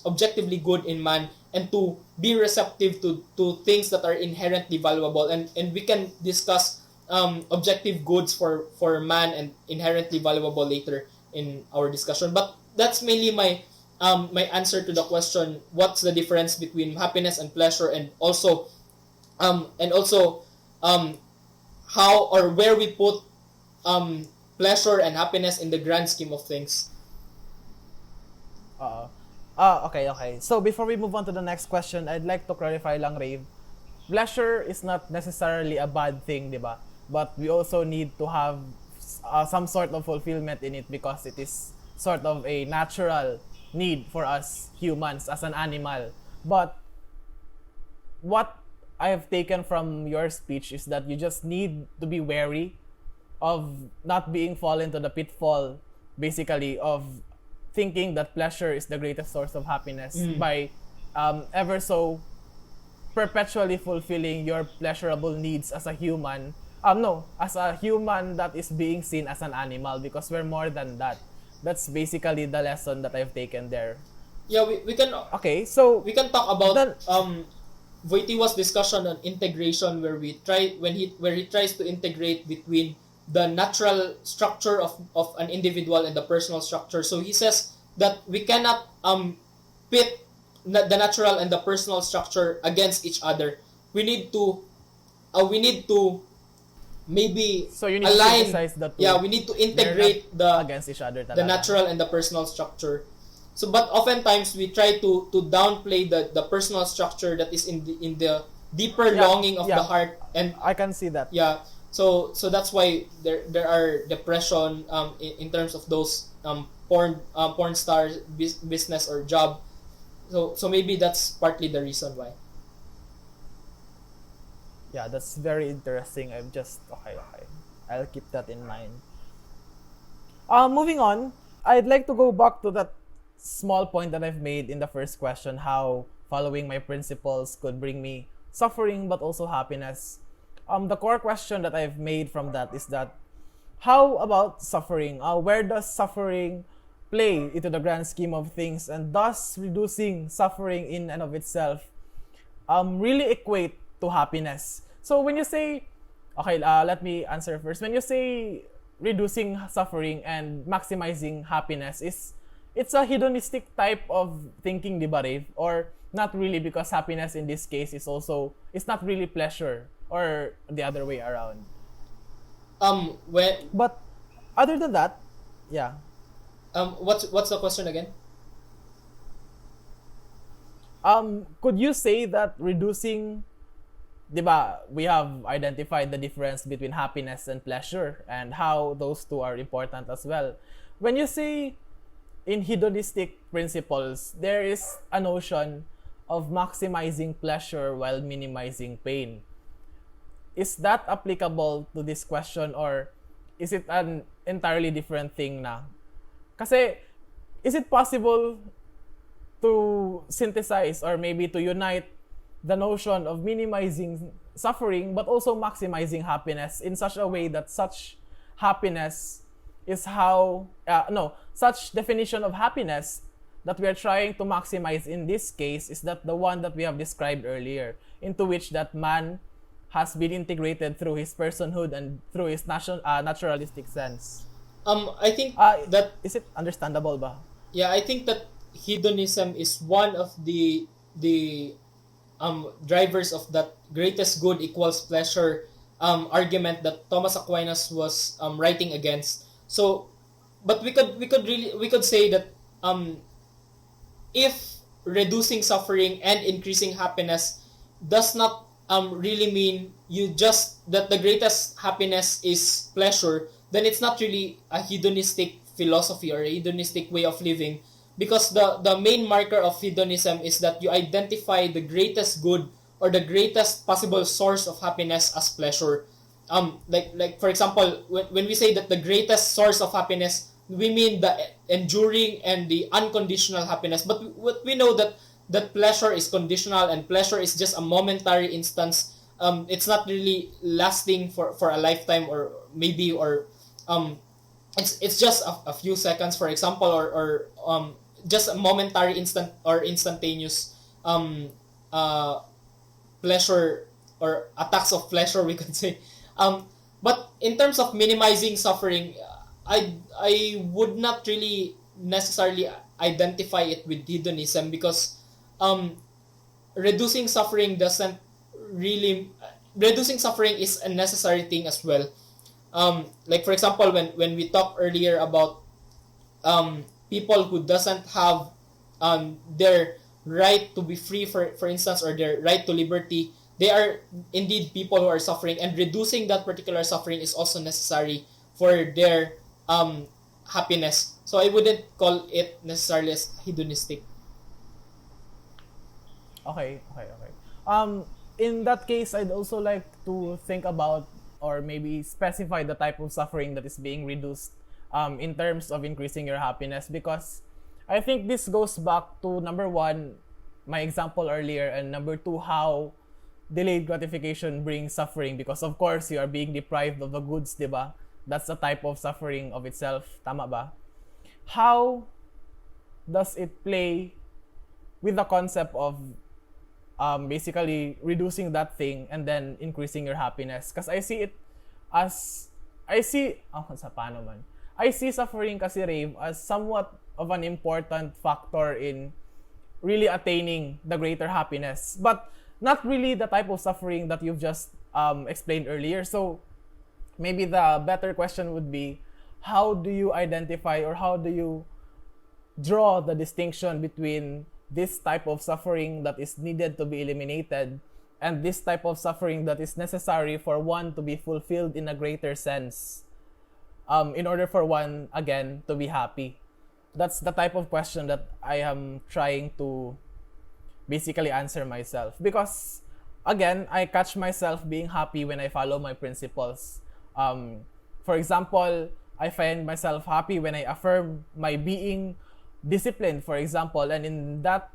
objectively good in man, and to be receptive to things that are inherently valuable. And we can discuss objective goods for man and inherently valuable later in our discussion. But that's mainly my answer to the question: what's the difference between happiness and pleasure, and also um, how or where we put pleasure and happiness in the grand scheme of things. Uh, okay. So before we move on to the next question, I'd like to clarify lang, Rave. Pleasure is not necessarily a bad thing, di ba? But we also need to have some sort of fulfillment in it because it is sort of a natural need for us humans as an animal. But what I have taken from your speech is that you just need to be wary of not being fall into the pitfall, basically, of thinking that pleasure is the greatest source of happiness by ever so perpetually fulfilling your pleasurable needs as a human. No, as a human that is being seen as an animal, because we're more than that. That's basically the lesson that I've taken there. Yeah, we can Okay, so we can talk about then, Wojtyła's discussion on integration, where he tries to integrate between the natural structure of an individual and the personal structure. So he says that we cannot pit the natural and the personal structure against each other. We need to maybe so you need align. to synthesize the two. Yeah, we need to integrate the against each other the talaga. natural and the personal structure. So, but oftentimes we try to downplay the personal structure that is in the deeper longing of the heart, and I can see that. yeah. So that's why there are depression in terms of those porn stars business or job. So maybe that's partly the reason why. Yeah, that's very interesting. I'm just okay. I'll keep that in mind. Moving on, I'd like to go back to that small point that I've made in the first question, how following my principles could bring me suffering but also happiness. The core question that I've made from that is that how about suffering? Where does suffering play into the grand scheme of things, and does reducing suffering in and of itself really equate to happiness? So when you say, okay, let me answer first. When you say reducing suffering and maximizing happiness, it's a hedonistic type of thinking, di ba, Rave? Or not really, because happiness in this case it's not really pleasure, or the other way around. But other than that, yeah. What's the question again? Could you say that reducing, di ba, we have identified the difference between happiness and pleasure and how those two are important as well. When you say in hedonistic principles, there is a notion of maximizing pleasure while minimizing pain. Is that applicable to this question, or is it an entirely different thing na? Kasi, is it possible to synthesize or maybe to unite the notion of minimizing suffering but also maximizing happiness in such a way that such happiness is such definition of happiness that we are trying to maximize in this case is that the one that we have described earlier, into which that man has been integrated through his personhood and through his naturalistic sense. I think that is it understandable ba? Yeah, I think that hedonism is one of the drivers of that greatest good equals pleasure argument that Thomas Aquinas was writing against. So, but we could say that if reducing suffering and increasing happiness does not really mean that the greatest happiness is pleasure, then it's not really a hedonistic philosophy or a hedonistic way of living, because the main marker of hedonism is that you identify the greatest good or the greatest possible source of happiness as pleasure. Like for example, when we say that the greatest source of happiness, we mean the enduring and the unconditional happiness. But we know that pleasure is conditional, and pleasure is just a momentary instance. It's not really lasting for a lifetime, or maybe, or it's just a few seconds, for example, or just a momentary instantaneous pleasure or attacks of pleasure, we could say. But in terms of minimizing suffering, I would not really necessarily identify it with hedonism, because um, reducing suffering doesn't really reducing suffering is a necessary thing as well. Like for example, when we talked earlier about people who doesn't have their right to be free, for instance, or their right to liberty, they are indeed people who are suffering, and reducing that particular suffering is also necessary for their happiness. So I wouldn't call it necessarily as hedonistic. Okay. In that case, I'd also like to think about or maybe specify the type of suffering that is being reduced in terms of increasing your happiness, because I think this goes back to number one, my example earlier, and number two, how delayed gratification brings suffering, because of course you are being deprived of the goods, diba? That's a type of suffering of itself, tama ba? How does it play with the concept of basically reducing that thing and then increasing your happiness? Because sa paano man? I see suffering kasi, Rave, as somewhat of an important factor in really attaining the greater happiness, but not really the type of suffering that you've just explained earlier. So maybe the better question would be, how do you identify or how do you draw the distinction between this type of suffering that is needed to be eliminated and this type of suffering that is necessary for one to be fulfilled in a greater sense, in order for one, again, to be happy? That's the type of question that I am trying to basically answer myself. Because, again, I catch myself being happy when I follow my principles. For example, I find myself happy when I affirm my being disciplined, for example, and in that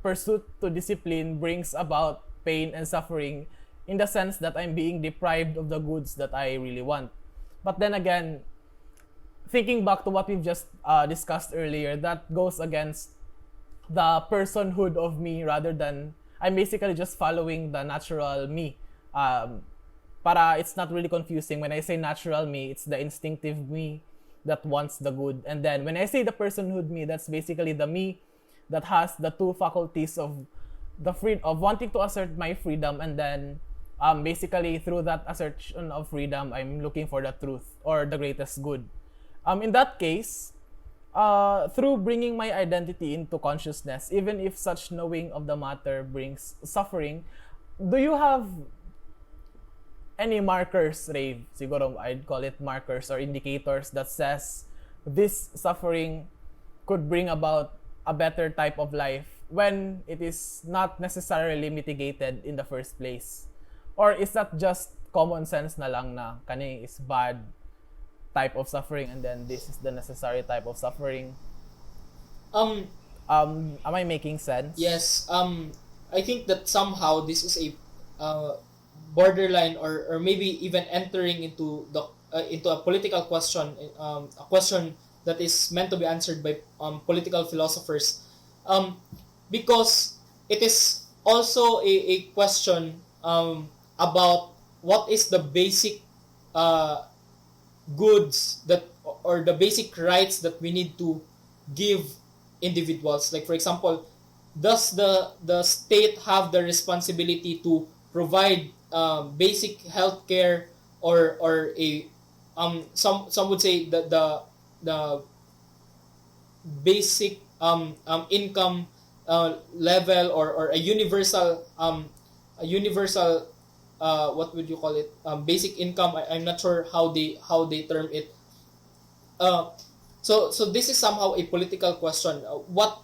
pursuit to discipline brings about pain and suffering in the sense that I'm being deprived of the goods that I really want. But then again, thinking back to what we've just discussed earlier, that goes against the personhood of me, rather than I'm basically just following the natural me. Para it's not really confusing. When I say natural me, it's the instinctive me that wants the good. And then when I say the personhood me, that's basically the me that has the two faculties of of wanting to assert my freedom, and then basically through that assertion of freedom, I'm looking for the truth or the greatest good. In that case, through bringing my identity into consciousness, even if such knowing of the matter brings suffering, do you have any markers, Rave? Siguro I'd call it markers or indicators that says this suffering could bring about a better type of life when it is not necessarily mitigated in the first place? Or is that just common sense na lang na kani is bad type of suffering and then this is the necessary type of suffering? Um, Am I making sense? yes. I think that somehow this is a borderline, or maybe even entering into a political question, a question that is meant to be answered by political philosophers, because it is also a question about what is the basic goods that, or the basic rights that we need to give individuals. Like for example, does the state have the responsibility to provide basic healthcare, or a some would say the basic income level, or a universal what would you call it, basic income. I'm not sure how they term it. So this is somehow a political question. What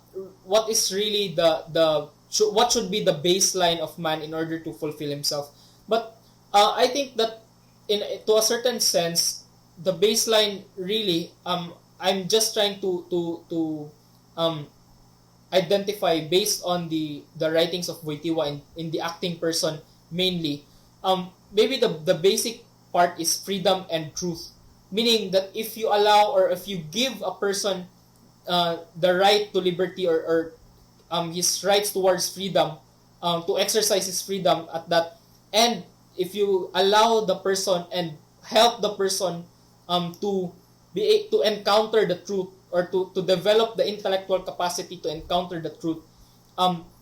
is really what should be the baseline of man in order to fulfill himself? But I think that to a certain sense, the baseline really, I'm just trying to identify based on the writings of Wojtyła in the acting person mainly. Maybe the basic part is freedom and truth, meaning that if you allow, or if you give a person the right to liberty, or his rights towards freedom, to exercise his freedom at that, and if you allow the person and help the person to to encounter the truth, or to develop the intellectual capacity to encounter the truth.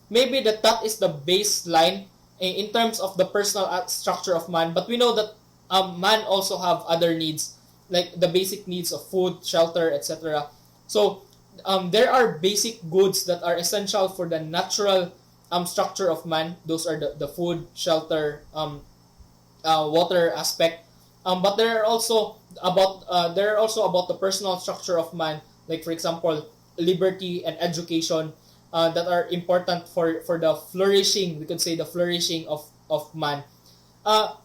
Maybe that is the baseline in terms of the personal structure of man, but we know that man also have other needs, like the basic needs of food, shelter, etc. So there are basic goods that are essential for the natural structure of man. Those are the food, shelter, water aspect. But there are also about the personal structure of man, like for example, liberty and education, that are important for the flourishing. We could say the flourishing of man. Uh,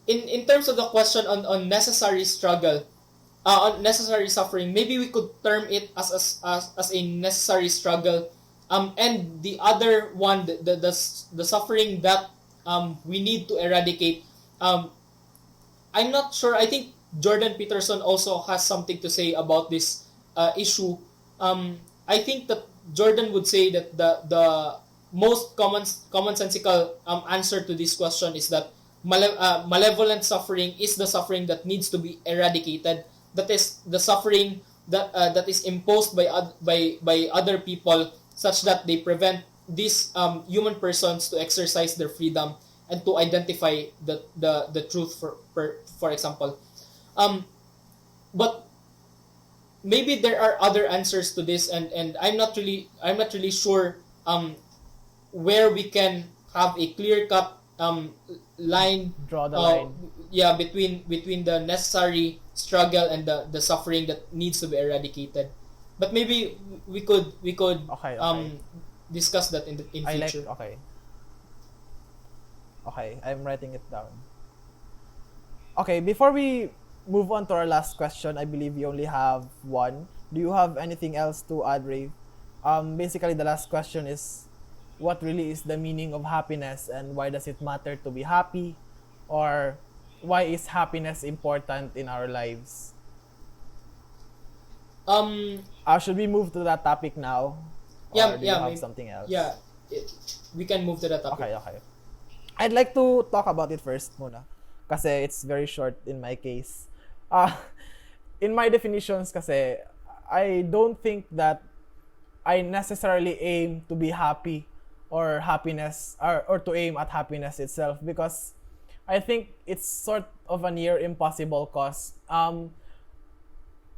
in terms of the question on necessary struggle, on necessary suffering, maybe we could term it as a necessary struggle. And the other one, the suffering that we need to eradicate. I'm not sure. I think Jordan Peterson also has something to say about this issue. I think that Jordan would say that the most commonsensical answer to this question is that malevolent suffering is the suffering that needs to be eradicated. That is the suffering that is imposed by other people, such that they prevent these human persons to exercise their freedom and to identify the truth, for example. But maybe there are other answers to this, and I'm not really sure where we can have a clear cut line, Draw the line. yeah, between the necessary struggle and the suffering that needs to be eradicated. But maybe we could Okay. discuss that in future. Okay. Okay, I'm writing it down. Okay, before we move on to our last question, I believe you only have one. Do you have anything else to add, Ray? Basically, the last question is, what really is the meaning of happiness, and why does it matter to be happy? Or why is happiness important in our lives? Um, Should we move to that topic now? yeah, Or do you yeah, have maybe, something else? yeah. We can move to that topic. Okay. I'd like to talk about it first muna. Kasi it's very short in my case. Uh, in my definitions kasi, I don't think that I necessarily aim to be happy or happiness or to aim at happiness itself, because I think it's sort of a near impossible cause.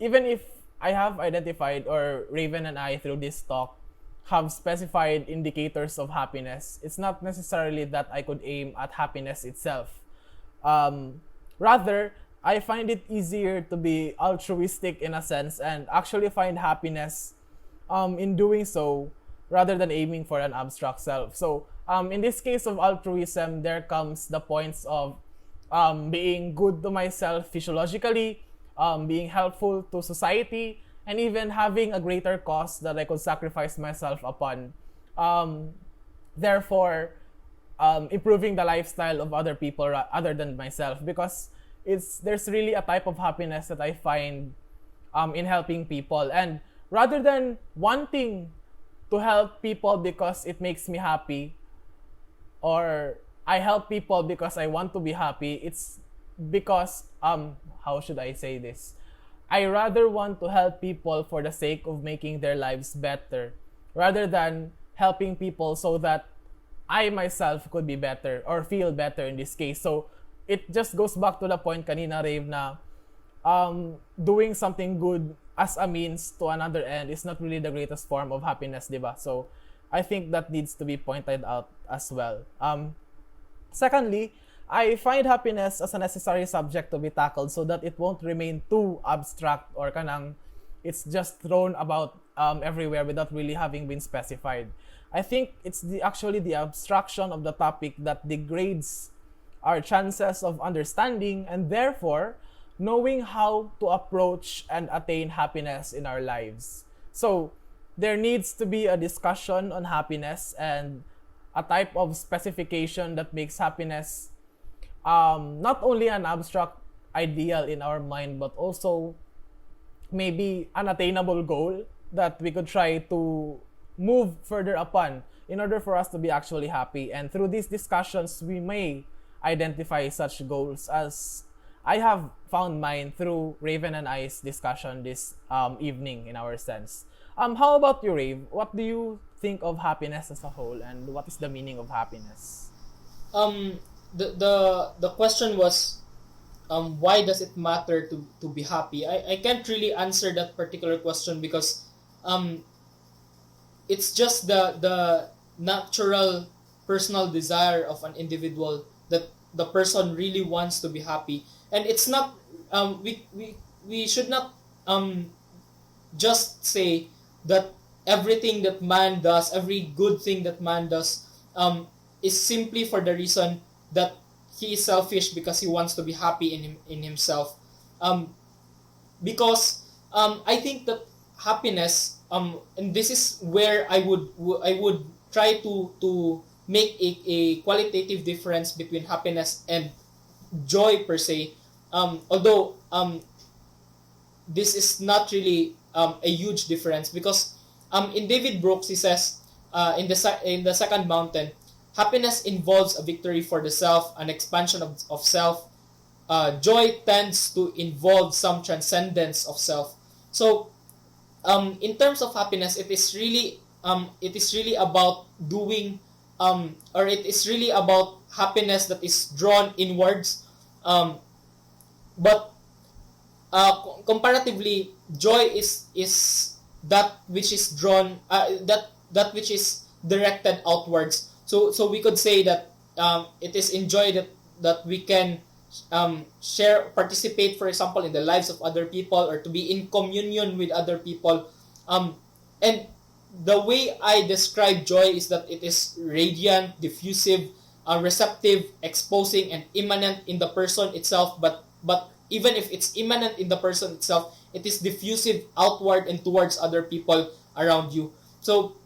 Even if I have identified, or Raven and I through this talk have specified indicators of happiness, it's not necessarily that I could aim at happiness itself. Rather, I find it easier to be altruistic in a sense and actually find happiness in doing so, rather than aiming for an abstract self. So, in this case of altruism, there comes the points of being good to myself physiologically, being helpful to society, and even having a greater cause that I could sacrifice myself upon. Therefore, improving the lifestyle of other people other than myself, because there's really a type of happiness that I find in helping people. And rather than wanting to help people because it makes me happy, or I help people because I want to be happy, it's because how should I say this? I rather want to help people for the sake of making their lives better, rather than helping people so that I myself could be better or feel better in this case. So it just goes back to the point kanina, Rave, na doing something good as a means to another end is not really the greatest form of happiness, diba? So I think that needs to be pointed out as well. Secondly, I find happiness as a necessary subject to be tackled so that it won't remain too abstract, or kanang it's just thrown about everywhere without really having been specified. I think it's actually the abstraction of the topic that degrades our chances of understanding, and therefore knowing how to approach and attain happiness in our lives. So there needs to be a discussion on happiness and a type of specification that makes happiness not only an abstract ideal in our mind, but also maybe an attainable goal that we could try to move further upon in order for us to be actually happy. And through these discussions, we may identify such goals as I have found mine through Raven and I's discussion this evening in our sense. How about you, Rave? What do you think of happiness as a whole, and what is the meaning of happiness? Um, the question was, why does it matter to be happy? I can't really answer that particular question because um, it's just the natural personal desire of an individual that the person really wants to be happy, and it's not we should not um just say that everything that man does, every good thing that man does, is simply for the reason that he is selfish because he wants to be happy in himself. Um, because I think that happiness, and this is where I would try to make a qualitative difference between happiness and joy per se. Although this is not really a huge difference because in David Brooks he says in the second mountain, happiness involves a victory for the self, an expansion of self. Joy tends to involve some transcendence of self. So in terms of happiness, it is really about doing or it is really about happiness that is drawn inwards. But comparatively, joy is that which is drawn that which is directed outwards. So we could say that it is in joy that we can participate, for example, in the lives of other people, or to be in communion with other people. And the way I describe joy is that it is radiant, diffusive, receptive, exposing, and immanent in the person itself. But even if it's immanent in the person itself, it is diffusive outward and towards other people around you. So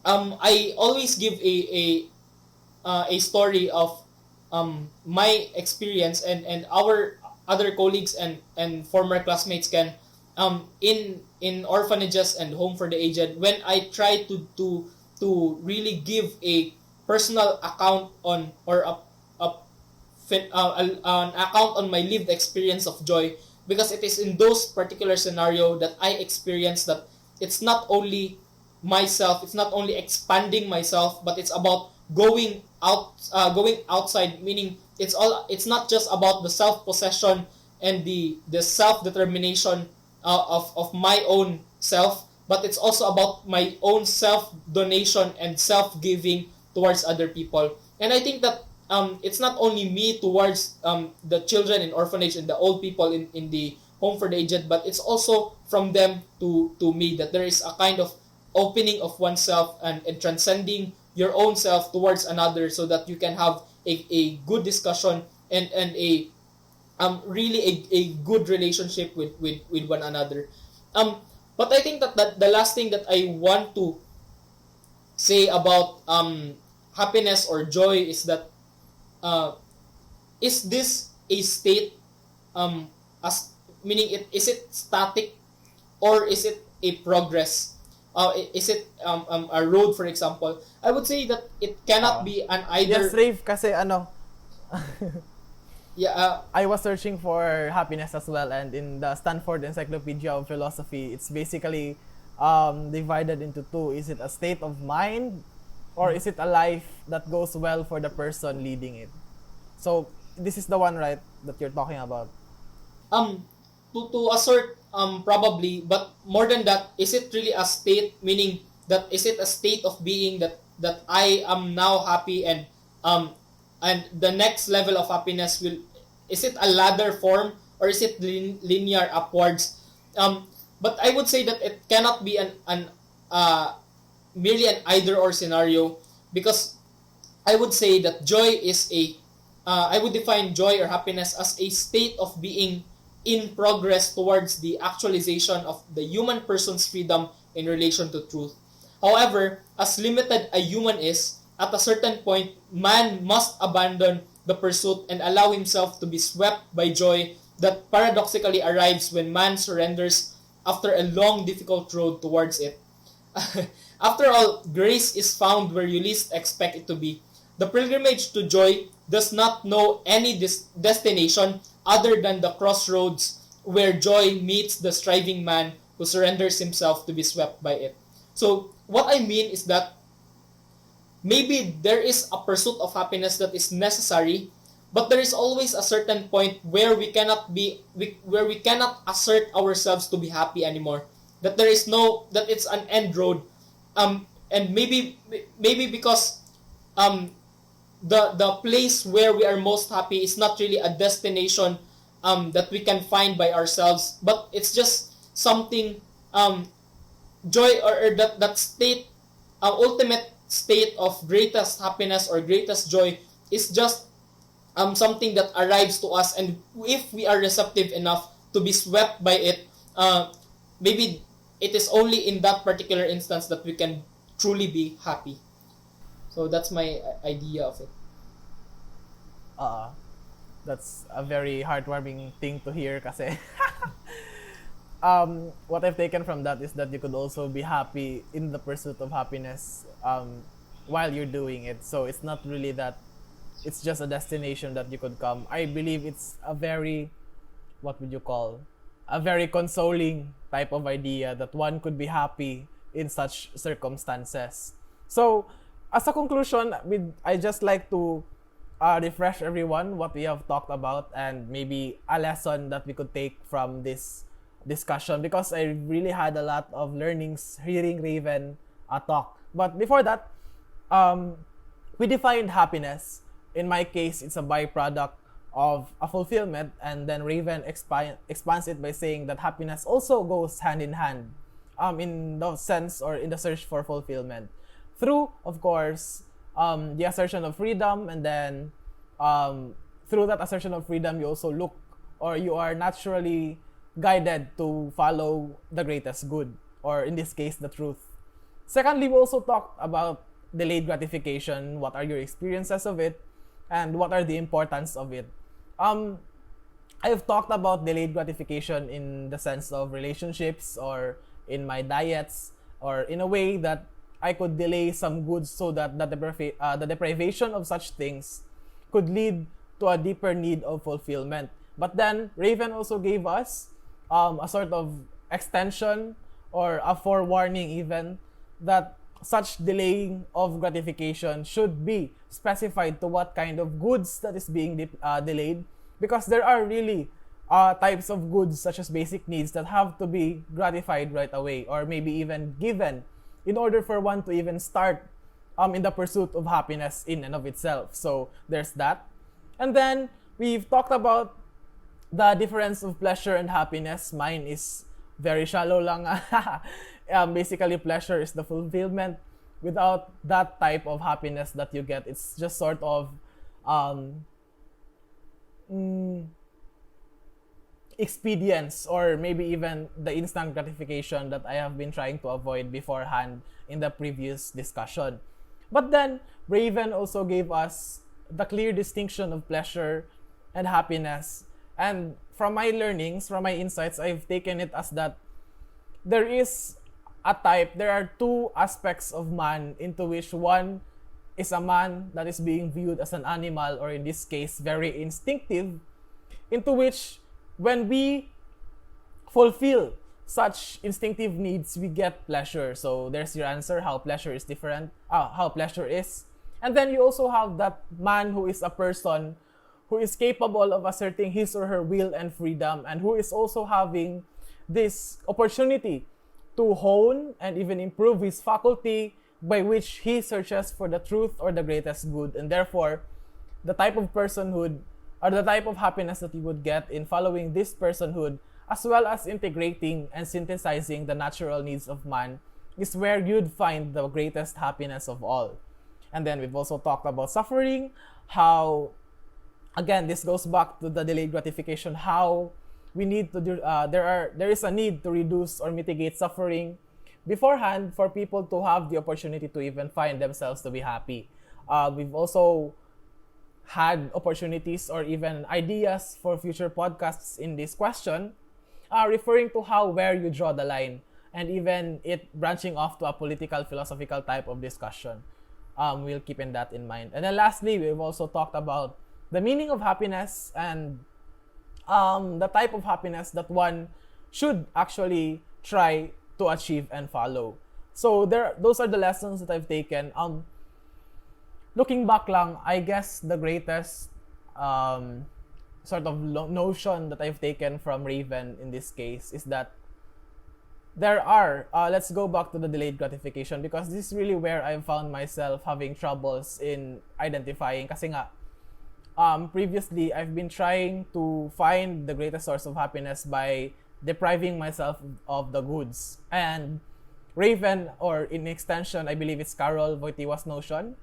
I always give a story of my experience, and our other colleagues and former classmates can in orphanages and home for the aged, when I try to really give a personal account on, or an account on my lived experience of joy, because it is in those particular scenario that I experience that it's not only myself, it's not only expanding myself, but it's about going outside, meaning it's not just about the self possession and the self determination of my own self, but it's also about my own self donation and self giving towards other people. And I think that it's not only me towards the children in orphanage and the old people in the home for the aged, but it's also from them to me, that there is a kind of opening of oneself and transcending your own self towards another, so that you can have a good discussion and a really a good relationship with one another. But I think that the last thing that I want to say about happiness or joy is that is this a state, as meaning is it static, or is it a progress? Is it a road, for example? I would say that it cannot be an either. Yes, Rave, kasi Yeah. I was searching for happiness as well, and in the Stanford Encyclopedia of Philosophy, it's basically divided into two. Is it a state of mind, or is it a life that goes well for the person leading it? So this is the one, right, that you're talking about. To assert probably, but more than that, is it really a state, meaning that is it a state of being that I am now happy, and the next level of happiness will, is it a ladder form, or is it linear upwards? But I would say that it cannot be an merely an either or scenario, because I would say that joy is I would define joy or happiness as a state of being in progress towards the actualization of the human person's freedom in relation to truth. However, as limited a human is, at a certain point, man must abandon the pursuit and allow himself to be swept by joy that paradoxically arrives when man surrenders after a long, difficult road towards it. After all, grace is found where you least expect it to be. The pilgrimage to joy does not know any destination other than the crossroads where joy meets the striving man who surrenders himself to be swept by it. So, what I mean is that maybe there is a pursuit of happiness that is necessary, but there is always a certain point where where we cannot assert ourselves to be happy anymore. That there is no that it's an end road, and maybe because the place where we are most happy is not really a destination that we can find by ourselves, but it's just something joy, or that state, ultimate state of greatest happiness or greatest joy is just something that arrives to us, and if we are receptive enough to be swept by it, maybe it is only in that particular instance that we can truly be happy. So that's my idea of it. Uh, that's a very heartwarming thing to hear kasi what I've taken from that is that you could also be happy in the pursuit of happiness while you're doing it. So it's not really that it's just a destination that you could come. I believe it's a very, what would you call, a very consoling type of idea that one could be happy in such circumstances. So, as a conclusion, I just like to refresh everyone what we have talked about and maybe a lesson that we could take from this discussion, because I really had a lot of learnings hearing Raven talk. But before that, we defined happiness. In my case, it's a byproduct of a fulfillment, and then Raven expands it by saying that happiness also goes hand in hand in the sense or in the search for fulfillment through, of course, the assertion of freedom, and then through that assertion of freedom you also look, or you are naturally guided to follow the greatest good, or in this case the truth. Secondly, we also talked about delayed gratification. What are your experiences of it, and what are the importance of it? I've talked about delayed gratification in the sense of relationships or in my diets, or in a way that I could delay some goods so that the deprivation of such things could lead to a deeper need of fulfillment. But then Raven also gave us a sort of extension or a forewarning even that such delaying of gratification should be specified to what kind of goods that is being delayed, because there are really types of goods such as basic needs that have to be gratified right away, or maybe even given in order for one to even start in the pursuit of happiness in and of itself. So there's that. And then we've talked about the difference of pleasure and happiness. Mine is very shallow lang. Basically, pleasure is the fulfillment. Without that type of happiness that you get, it's just sort of expedience, or maybe even the instant gratification that I have been trying to avoid beforehand in the previous discussion. But then, Raven also gave us the clear distinction of pleasure and happiness. And from my learnings, from my insights, I've taken it as that there are two aspects of man, into which one is a man that is being viewed as an animal, or in this case, very instinctive, into which when we fulfill such instinctive needs, we get pleasure. So there's your answer, how pleasure is different, how pleasure is. And then you also have that man who is a person who is capable of asserting his or her will and freedom, and who is also having this opportunity to hone and even improve his faculty by which he searches for the truth or the greatest good. And therefore, the type of personhood or the type of happiness that you would get in following this personhood, as well as integrating and synthesizing the natural needs of man, is where you'd find the greatest happiness of all. And then we've also talked about suffering, how, again, this goes back to the delayed gratification, how we need to do, there is a need to reduce or mitigate suffering beforehand for people to have the opportunity to even find themselves to be happy. We've also had opportunities or even ideas for future podcasts in this question, referring to where you draw the line, and even it branching off to a political philosophical type of discussion. we'll keep in that in mind. And then lastly, we've also talked about the meaning of happiness and the type of happiness that one should actually try to achieve and follow. So those are the lessons that I've taken. Looking back lang, I guess the greatest sort of notion that I've taken from Raven in this case is that there are, let's go back to the delayed gratification, because this is really where I found myself having troubles in identifying. Kasi nga, previously, I've been trying to find the greatest source of happiness by depriving myself of the goods. And Raven, or in extension, I believe it's Carol Wojtyła's notion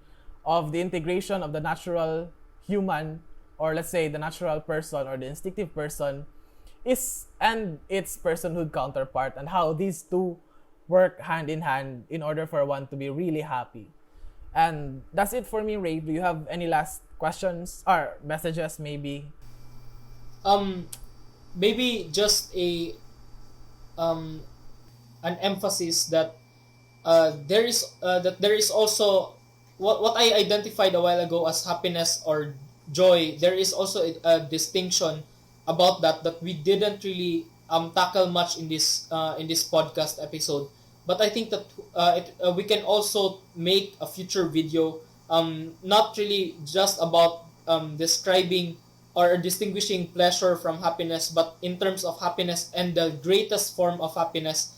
of the integration of the natural human, or let's say the natural person or the instinctive person, and its personhood counterpart, and how these two work hand in hand in order for one to be really happy. And that's it for me, Ray. Do you have any last questions or messages, maybe? Maybe just an emphasis that there is also what I identified a while ago as happiness or joy. There is also a distinction about that we didn't really tackle much in this podcast episode. But I think that we can also make a future video, not really just about describing or distinguishing pleasure from happiness, but in terms of happiness and the greatest form of happiness,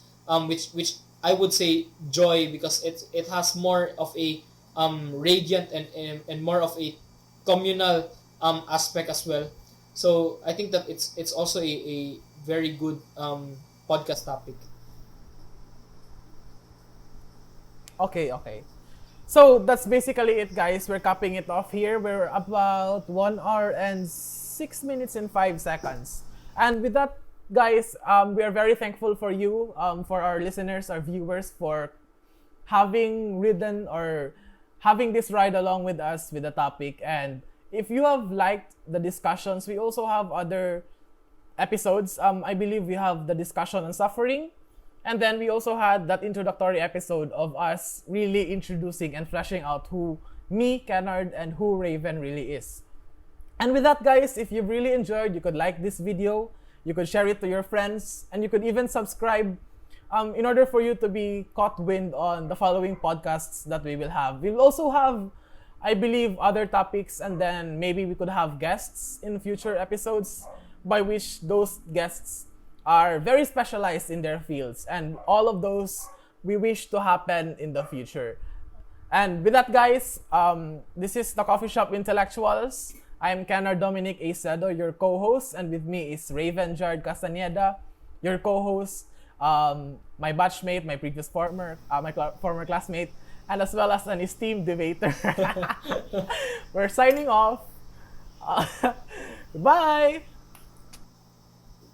which I would say joy, because it has more of a radiant and more of a communal aspect as well. So I think that it's also a very good podcast topic. Okay. So that's basically it, guys. We're capping it off here. We're about 1 hour and 6 minutes and 5 seconds. And with that, guys, we are very thankful for you, for our listeners, our viewers, for having ridden or having this ride along with us with the topic. And if you have liked the discussions, we also have other episodes. I believe we have the discussion on suffering. And then we also had that introductory episode of us really introducing and fleshing out who me, Kennard, and who Raven really is. And with that, guys, if you've really enjoyed, you could like this video, you could share it to your friends, and you could even subscribe in order for you to be caught wind on the following podcasts that we will have. We'll also have, I believe, other topics, and then maybe we could have guests in future episodes, by which those guests are very specialized in their fields, and all of those we wish to happen in the future. And with that, guys, this is the Coffee Shop Intellectuals. I am Kennard Dominic Acedo, your co-host, and with me is Raven Jard Castaneda, your co-host, my batchmate, my former classmate, and as well as an esteemed debater. We're signing off. Goodbye!